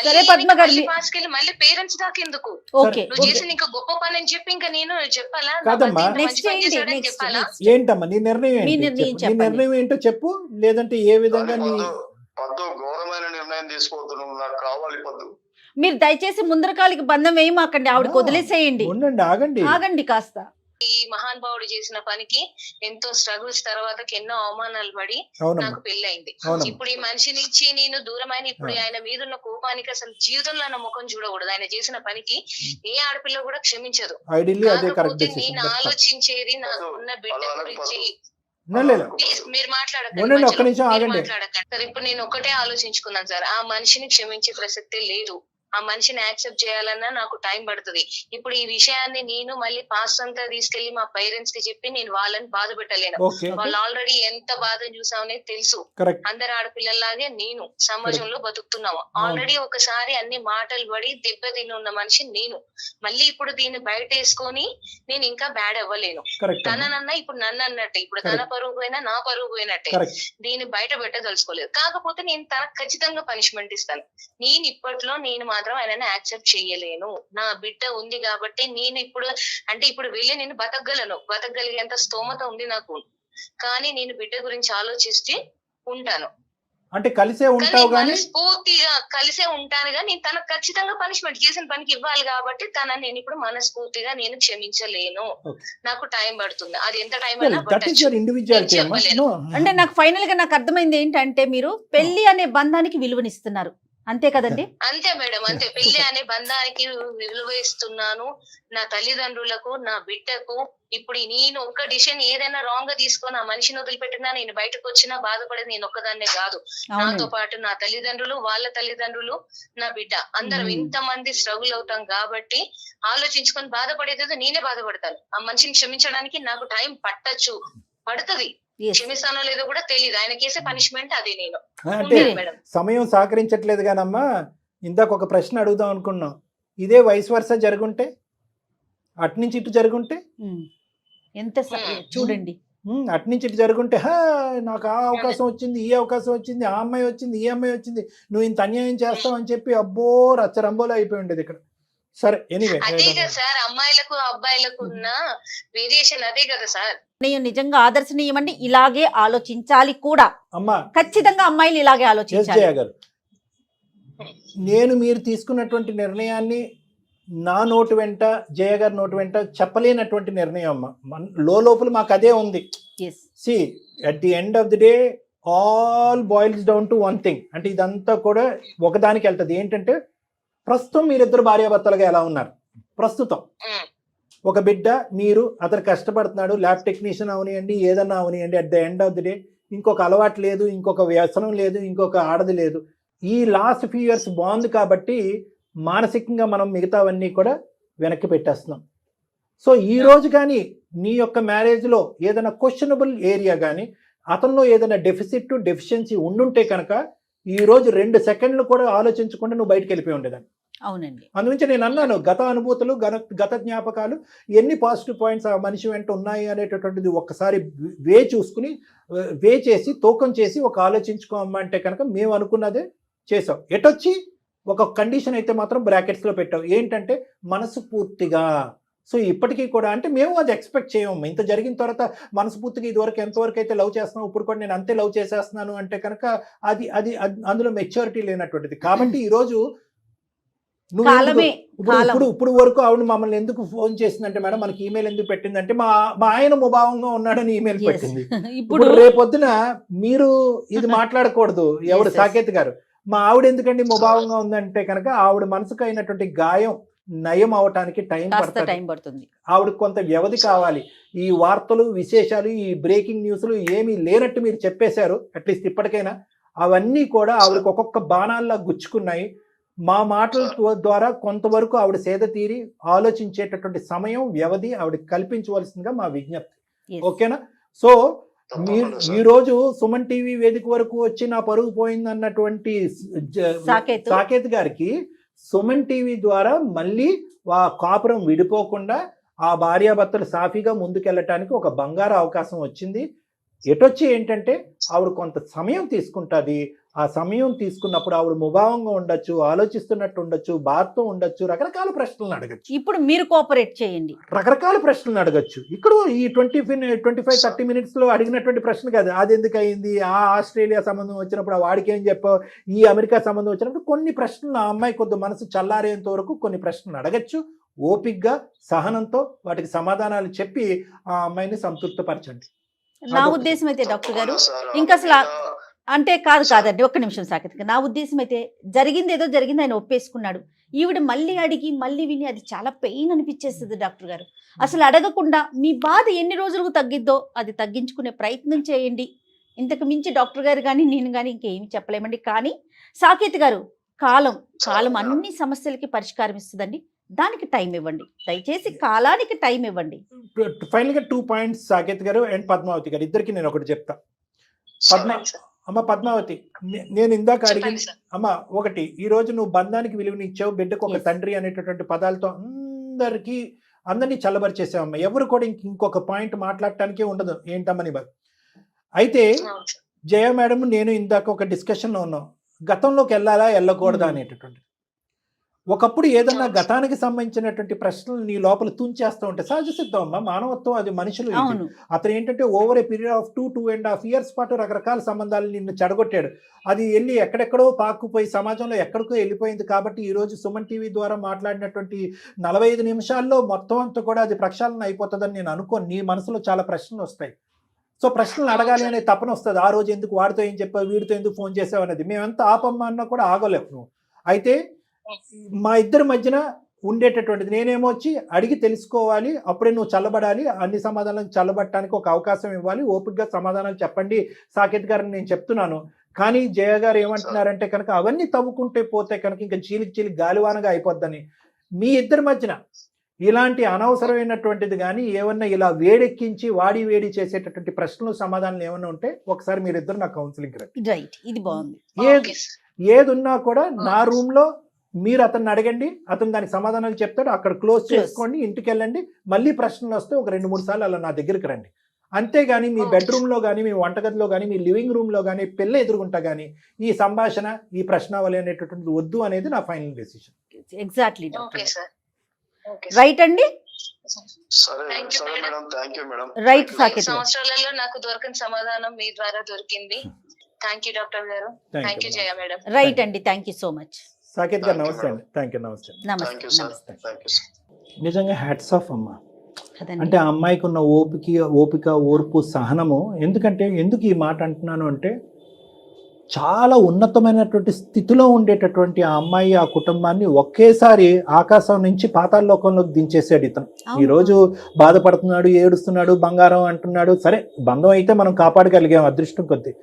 సరే పద్మ గారు, మళ్ళీ పాస్కెళ్ళి మళ్ళీ పేరెంట్స్ దాకా ఎందుకు? ఓకే నువ్వు చేసిన ఇంకా గొప్ప పని అని చెప్పి ఇంకా నేను చెప్పాలా? నా కాదమ్మా. భర్త ఇంత నెక్స్ట్ మంచి పని చేయండి, చేశాడని నెక్స్ట్ చెప్పాలా? ఏంటమ్మా నీ నిర్ణయం మీ ఏంటి? నిర్ణయం చెప్పు. నీ చెప్పండి. నిర్ణయం ఏంటో చెప్పు, లేదంటే ఏ విధంగా నీ పద్దు ఘోరమైన నిర్ణయం తీసుకోవద్దు, నువ్వు నాకు కావాలి పద్దు. మీరు దయచేసి ముందరకాలికి బంధం వేయమాకండి, ఆవిడకి వదిలేసేయండి. ఉండండి, ఆగండి. ఆగండి కాస్త. ఈ మహానుభావుడు చేసిన పనికి ఎంతో స్ట్రగుల్స్ తర్వాత ఎన్నో అవమానాలు పడి అవునమ్మా, నాకు పెళ్ళయింది. అవునమ్మా. ఇప్పుడు ఈ మనిషినిచ్చి నేను దూరమైన ఇప్పుడు ఆయన మీద ఉన్న కోపానికి అసలు జీవితంలో నా ముఖం చూడకూడదు. ఆయన చేసిన పనికి ఏ ఆడపిల్ల కూడా క్షమించదు. ఐడియల్లీ అదే కరెక్ట్ కాకపోతే డెసిషన్. నేను ఆలోచించేది నాకున్న బిడ్డ గురించి. లేదు ప్లీజ్ మీరు మాట్లాడకండి, ఉండండి, ఒక్క మధ్యలో నిమిషం మీరు ఆగండి. మాట్లాడకండి. సరే ఇప్పుడు నేను ఒకటే ఆలోచించుకున్నాను సార్, ఆ మనిషిని క్షమించే ప్రసక్తే లేదు. ఆ మనిషిని యాక్సెప్ట్ చేయాలన్నా నాకు టైం పడుతుంది. ఇప్పుడు ఈ విషయాన్ని నేను మళ్ళీ పాస్ట్ అంతా తీసుకెళ్లి మా పేరెంట్స్ కి చెప్పి నేను వాళ్ళని బాధ పెట్టలేను. ఓకే, వాళ్ళు ఆల్రెడీ ఎంత బాధ చూసామనే తెలుసు. కరెక్ట్. అందరు ఆడపిల్లలాగే నేను సమాజంలో బతుకుతున్నాము. ఆల్రెడీ ఒకసారి అన్ని మాటలు పడి దెబ్బతిని ఉన్న మనిషి నేను. మళ్ళీ ఇప్పుడు దీన్ని బయట వేసుకొని నేను ఇంకా బ్యాడ్ అవ్వలేను. కరెక్ట్, తననన్నా ఇప్పుడు నన్ను అన్నట్టే, ఇప్పుడు తన పరువు పోయినా నా పరువు పోయినట్టే. కరెక్ట్. దీన్ని బయట పెట్టదలుచుకోలేదు. కాకపోతే నేను తనకు ఖచ్చితంగా పనిష్మెంట్ ఇస్తాను. నేను ఇప్పట్లో నేను మాత్రం ఆయనని యాక్సెప్ట్ చేయలేను. నా బిడ్డ ఉంది కాబట్టి నేను ఇప్పుడు అంటే ఇప్పుడు వెళ్ళి నేను బతకగలిగేంత స్తోమత ఉంది నాకు. కానీ నేను బిడ్డ గురించి ఆలోచిస్తే ఉంటాను. అంటే కలిసే ఉంటావు కానీ మనస్ఫూర్తిగా కలిసే ఉంటాను కానీ నేను తనకు ఖచ్చితంగా పనిష్మెంట్ చేసిన పనికి ఇవ్వాలి కాబట్టి నేను ఇప్పుడు మనస్ఫూర్తిగా నేను క్షమించలేను. నాకు టైం పడుతుంది. అది ఎంత టైం అయినా ఇండివిజువాలిటీ. అంటే నాకు ఫైనల్ గా నాకు అర్థమైంది ఏంటంటే మీరు పెళ్లి అనే బంధానికి విలువనిస్తున్నారు, అంతే కదండి? అంతే మేడం, అంతే. పెళ్లి అనే బంధానికి విలువ ఇస్తున్నాను. నా తల్లిదండ్రులకు, నా బిడ్డకు. ఇప్పుడు నేను ఒక్క డిసిషన్ ఏదైనా రాంగ్ గా తీసుకొని ఆ మనిషిని వదిలిపెట్టినా, నేను బయటకు వచ్చినా బాధపడేది నేను ఒక్కదాన్నే కాదు. నాతో పాటు నా తల్లిదండ్రులు, వాళ్ళ తల్లిదండ్రులు, నా బిడ్డ, అందరం ఇంతమంది స్ట్రగుల్ అవుతాం కాబట్టి ఆలోచించుకొని బాధపడేది నేనే బాధపడతాను. ఆ మనిషిని క్షమించడానికి నాకు టైం పడుతుంది. క్షమిస్తానో లేదో కూడా తెలియదు. ఆయన చేసే పనిష్మెంట్ అదే. నేను అంటే సమయం సహకరించట్లేదు కానమ్మా. ఇందాక ఒక ప్రశ్న అడుగుదాం అనుకున్నాం, ఇదే వయసు వరుస జరుగుంటే, అట్నుంచి ఇటు జరుగుంటే ఎంత చూడండి, అట్నుంచి ఇటు జరుగుంటే నాకు ఆ అవకాశం వచ్చింది, ఈ అవకాశం వచ్చింది, ఆ అమ్మాయి వచ్చింది, ఈ అమ్మాయి వచ్చింది, నువ్వు ఇంత అన్యాయం చేస్తావు అని చెప్పి అబ్బో రచ్చరంబోలో అయిపోయి ఉండేది ఇక్కడ. సరే, ఎనీవే అదే కదా సార్, అమ్మాయిలకు అబ్బాయిలకు ఉన్న వేరియేషన్ అదే కదా సార్. నేను నిజంగా ఆదర్శనీయమండి, ఇలాగే ఆలోచించాలి కూడా. అమ్మా ఖచ్చితంగా అమ్మాయిలు ఇలాగే ఆలోచించాలి. నేను మీరు తీసుకున్నటువంటి నిర్ణయాన్ని నా నోటు వెంట, జయ గారి నోటు వెంట చెప్పలేనటువంటి నిర్ణయం అమ్మా. లోపల మాకు అదే ఉంది. See at the end of the day all boils down to one thing. అంటే ఇదంతా కూడా ఒకదానికి వెళ్తుంది. ఏంటంటే ప్రస్తుతం మీరిద్దరు భార్యాభర్తలుగా ఎలా ఉన్నారు? ప్రస్తుతం ఒక బిడ్డ, మీరు, అతను కష్టపడుతున్నాడు, ల్యాబ్ టెక్నీషియన్ అవనియండి, ఏదన్నా అవనియండి. At the end of the day ఇంకొక అలవాటు లేదు, ఇంకొక వ్యసనం లేదు, ఇంకొక ఆడది లేదు. ఈ లాస్ట్ ఫ్యూ ఇయర్స్ బాగుంది కాబట్టి మానసికంగా మనం మిగతావన్నీ కూడా వెనక్కి పెట్టేస్తున్నాం. సో ఈ రోజు కానీ నీ యొక్క మ్యారేజ్లో ఏదైనా క్వశ్చనబుల్ ఏరియా కానీ, అతనిలో ఏదైనా డెఫిషియన్సీ ఉండుంటే కనుక ఈ రోజు 2 సెకండ్లు కూడా ఆలోచించకుండా నువ్వు బయటకు వెళ్ళిపోయి ఉండేదాన్ని. అవునండి. అందుగురించి నేను అన్నాను, గత అనుభూతులు, గత జ్ఞాపకాలు, ఎన్ని పాజిటివ్ పాయింట్స్ ఆ మనిషి వెంట ఉన్నాయి అనేటటువంటిది ఒక్కసారి వే చేసి తూకం చేసి ఒక ఆలోచించుకోమంటే కనుక మేము అనుకున్నదే చేసాం. ఎటొచ్చి ఒక కండిషన్ అయితే మాత్రం బ్రాకెట్స్లో పెట్టావు, ఏంటంటే మనస్ఫూర్తిగా. సో ఇప్పటికీ కూడా అంటే మేము అది ఎక్స్పెక్ట్ చేయము. ఇంత జరిగిన తర్వాత మనస్ఫూర్తిగా ఇదివరకు ఎంతవరకు అయితే లవ్ చేస్తున్నావు, ఇప్పుడు కూడా నేను అంతే లవ్ చేసేస్తున్నాను అంటే కనుక అది అది అందులో మెచ్యూరిటీ లేనటువంటిది. కాబట్టి ఈరోజు ఇప్పుడు వరకు ఆవిడ మమ్మల్ని ఎందుకు ఫోన్ చేసిందంటే, మేడం మనకి ఈమెయిల్ ఎందుకు పెట్టిందంటే మా ఆయన ముభావంగా ఉన్నాడని ఈమెయిల్ పెట్టింది. ఇప్పుడు రేపొద్దున మీరు ఇది మాట్లాడకూడదు. ఎవరు? సాకేత్ గారు. మా ఆవిడ ఎందుకండి ముభావంగా ఉందంటే కనుక ఆవిడ మనసుకు అయినటువంటి గాయం నయం అవటానికి టైం పడుతుంది. ఆవిడకి కొంత వ్యవధి కావాలి. ఈ వార్తలు, విశేషాలు, ఈ బ్రేకింగ్ న్యూస్లు ఏమీ లేనట్టు మీరు చెప్పేశారు. అట్లీస్ట్ ఇప్పటికైనా అవన్నీ కూడా ఆవిడకి ఒక్కొక్క బాణాల్లా గుచ్చుకున్నాయి. మా మాటల ద్వారా కొంతవరకు ఆవిడ సేద తీరి ఆలోచించేటటువంటి సమయం, వ్యవధి ఆవిడకి కల్పించవలసిందిగా మా విజ్ఞప్తి. ఓకేనా? సో ఈ రోజు సుమన్ టీవీ వేదిక వరకు వచ్చి నా పరుగు పోయింది అన్నటువంటి సాకేత్ గారికి సుమన్ టీవీ ద్వారా మళ్ళీ కాపురం విడిపోకుండా ఆ భార్యాభర్తలు సాఫీగా ముందుకెళ్ళటానికి ఒక బంగారు అవకాశం వచ్చింది. ఎటొచ్చి ఏంటంటే ఆవిడ కొంత సమయం తీసుకుంటుంది. ఆ సమయం తీసుకున్నప్పుడు ఆవిడ ముభావంగా ఉండొచ్చు, ఆలోచిస్తున్నట్టు ఉండొచ్చు, బాధతో ఉండొచ్చు, రకరకాల ప్రశ్నలను అడగచ్చు. ఇప్పుడు మీరు కోఆపరేట్ చేయండి. రకరకాల ప్రశ్నలను అడగచ్చు. ఇక్కడ ఈ 25-30 minutes లో అడిగినటువంటి ప్రశ్న కాదు, అది ఎందుకు అయింది, ఆ ఆస్ట్రేలియా సంబంధం వచ్చినప్పుడు ఆ వాడికి ఏం చెప్పావు, ఈ అమెరికా సంబంధం వచ్చినప్పుడు కొన్ని ప్రశ్నలు ఆ అమ్మాయి కొద్ది మనసు చల్లారేంత వరకు కొన్ని ప్రశ్నలు అడగచ్చు. ఓపిగ్గా సహనంతో వాటికి సమాధానాలు చెప్పి ఆ అమ్మాయిని సంతృప్తిపరచండి. నా ఉద్దేశం అయితే డాక్టర్ గారు సార్, ఇంకా అసలు అంటే కాదండి, ఒక్క నిమిషం సాకేత్ గారు. నా ఉద్దేశం అయితే జరిగింది ఏదో జరిగింది, ఆయన ఒప్పేసుకున్నాడు. ఈవిడ మళ్ళీ అడిగి మళ్ళీ విని అది చాలా పెయిన్ అనిపించేస్తుంది డాక్టర్ గారు. అసలు అడగకుండా మీ బాధ ఎన్ని రోజులకు తగ్గిద్దో అది తగ్గించుకునే ప్రయత్నం చేయండి. ఇంతకు మించి డాక్టర్ గారు కానీ నేను కానీ ఇంకేమి చెప్పలేమండి. కానీ సాకేత్ గారు కాలం అన్ని సమస్యలకి పరిష్కారం ఇస్తుందండి. దానికి టైం ఇవ్వండి, దయచేసి కాలానికి టైం ఇవ్వండి. ఫైనల్గా 2 points సాకేత్ గారు అండ్ పద్మావతి గారు ఇద్దరికి నేను ఒకటి చెప్తా. అమ్మ పద్మావతి, నేను ఇందాక అడిగింది అమ్మ ఒకటి, ఈ రోజు నువ్వు బంధానికి విలువనిచ్చావు, బిడ్డకు ఒక తండ్రి అనేటటువంటి పదాలతో అందరినీ చల్లబరిచేసావమ్మ. ఎవరు కూడా ఇంకొక పాయింట్ మాట్లాడటానికే ఉండదు ఏంటమ్మని. అయితే జయ మేడం నేను ఇందాక ఒక డిస్కషన్లో ఉన్నాం, గతంలోకి వెళ్ళాలా వెళ్ళకూడదా అనేటటువంటి. ఒకప్పుడు ఏదన్నా గతానికి సంబంధించినటువంటి ప్రశ్నలు నీ లోపల తుంచేస్తూ ఉంటే సహజ సిద్ధం అమ్మా, మానవత్వం, అది మనుషులు. అతను ఏంటంటే over a period of 2.5 years పాటు రకరకాల సంబంధాలు నిన్ను చెడగొట్టాడు. అది వెళ్ళి ఎక్కడెక్కడో పాకుపోయి సమాజంలో ఎక్కడికో వెళ్ళిపోయింది. కాబట్టి ఈరోజు సుమన్ టీవీ ద్వారా మాట్లాడినటువంటి 45 నిమిషాల్లో మొత్తం అంతా కూడా అది ప్రక్షాళన అయిపోతుందని నేను అనుకోను. నీ మనసులో చాలా ప్రశ్నలు వస్తాయి. సో ప్రశ్నలు అడగాలి అనే తపన వస్తుంది. ఆ రోజు ఎందుకు వాడితో ఏం చెప్పావు, వీడితో ఎందుకు ఫోన్ చేసావు అనేది. మేమెంత ఆపమ్మా అన్నా కూడా ఆగలేవు నువ్వు. అయితే మా ఇద్దరి మధ్యన ఉండేటటువంటిది, నేనేమో వచ్చి అడిగి తెలుసుకోవాలి, అప్పుడే నువ్వు చల్లబడాలి, అన్ని సమాధానాలు చల్లబట్టడానికి ఒక అవకాశం ఇవ్వాలి, ఓపికగా సమాధానాలు చెప్పండి సాకేత్ గారిని నేను చెప్తున్నాను. కానీ జయ గారు ఏమంటున్నారంటే కనుక అవన్నీ తవ్వుకుంటే పోతే కనుక ఇంకా చీలికి గాలివానగా అయిపోద్దని. మీ ఇద్దరి మధ్యన ఇలాంటి అనవసరమైనటువంటిది కానీ ఏమన్నా ఇలా వేడెక్కించి వేడి చేసేటటువంటి ప్రశ్నలు సమాధానాలు ఏమన్నా ఉంటే ఒకసారి మీరిద్దరు నాకు కౌన్సిలింగ్ రైట్, ఇది బాగుంది. ఏదున్నా కూడా నా రూమ్ లో మీరు అతన్ని అడగండి, అతను దానికి సమాధానాలు చెప్తాడు, అక్కడ క్లోజ్ చేసుకోండి, ఇంటికి వెళ్ళండి. మళ్ళీ ప్రశ్నలు వస్తే ఒక 2-3 సార్లు అలా నా దగ్గరికి రండి. అంతేగాని మీ బెడ్రూమ్లో కానీ, మీ వంటగదిలో కానీ, మీ లివింగ్ రూమ్లో కానీ, పిల్ల ఎదురుగుంటా కానీ ఈ సంభాషణ, ఈ ప్రశ్నావళి అనేటటువంటిది వద్దు అనేది నా ఫైనల్ డెసిషన్. ఎగ్జాక్ట్లీ రైట్ అండి. రైట్ సాకేత్, సంవత్సరాలలో నాకు దొరకని సమాధానం మీ ద్వారా దొరికింది. థ్యాంక్ యూ డాక్టర్ గారు, thank you Jaya madam. Right అండి, thank you so much Saketh గారు. నమస్తే అండి. Thank you. నమస్తే. నిజంగా హ్యాట్స్ ఆఫ్ అమ్మా. అంటే ఆ అమ్మాయికి ఉన్న ఓపిక, ఓర్పు, సహనము. ఎందుకు ఈ మాట అంటున్నాను అంటే చాలా ఉన్నతమైనటువంటి స్థితిలో ఉండేటటువంటి ఆ అమ్మాయి, ఆ కుటుంబాన్ని ఒకేసారి ఆకాశం నుంచి పాతాళలోకంలోకి దించేసాడు ఇతను. ఈరోజు బాధపడుతున్నాడు, ఏడుస్తున్నాడు, బంగారం అంటున్నాడు. సరే, బంధం అయితే మనం కాపాడగలిగాం అదృష్టం కొద్దీ.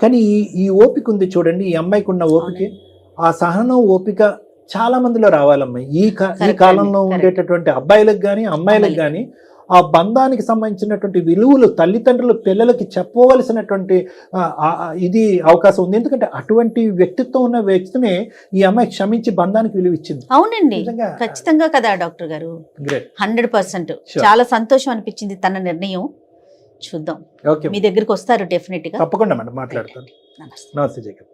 కానీ ఈ ఓపిక ఉంది చూడండి, ఈ అమ్మాయికి ఉన్న ఓపిక, ఆ సహనం, ఓపిక చాలా మందిలో రావాలమ్మా. ఈ కాలంలో ఉండేటటువంటి అబ్బాయిలకు కానీ అమ్మాయిలకు కానీ ఆ బంధానికి సంబంధించినటువంటి విలువలు తల్లిదండ్రులు పిల్లలకి చెప్పవలసినటువంటి ఇది అవకాశం ఉంది. ఎందుకంటే అటువంటి వ్యక్తిత్వం ఉన్న వ్యక్తినే ఈ అమ్మాయి క్షమించి బంధానికి విలువ ఇచ్చింది. అవునండి, ఖచ్చితంగా కదా డాక్టర్ గారు. 100% చాలా సంతోషం అనిపించింది తన నిర్ణయం. చూద్దాం, మీ దగ్గరికి వస్తారు డెఫినెట్ గా. తప్పకుండా మేడం, మాట్లాడతాను. నమస్తే జయకర్.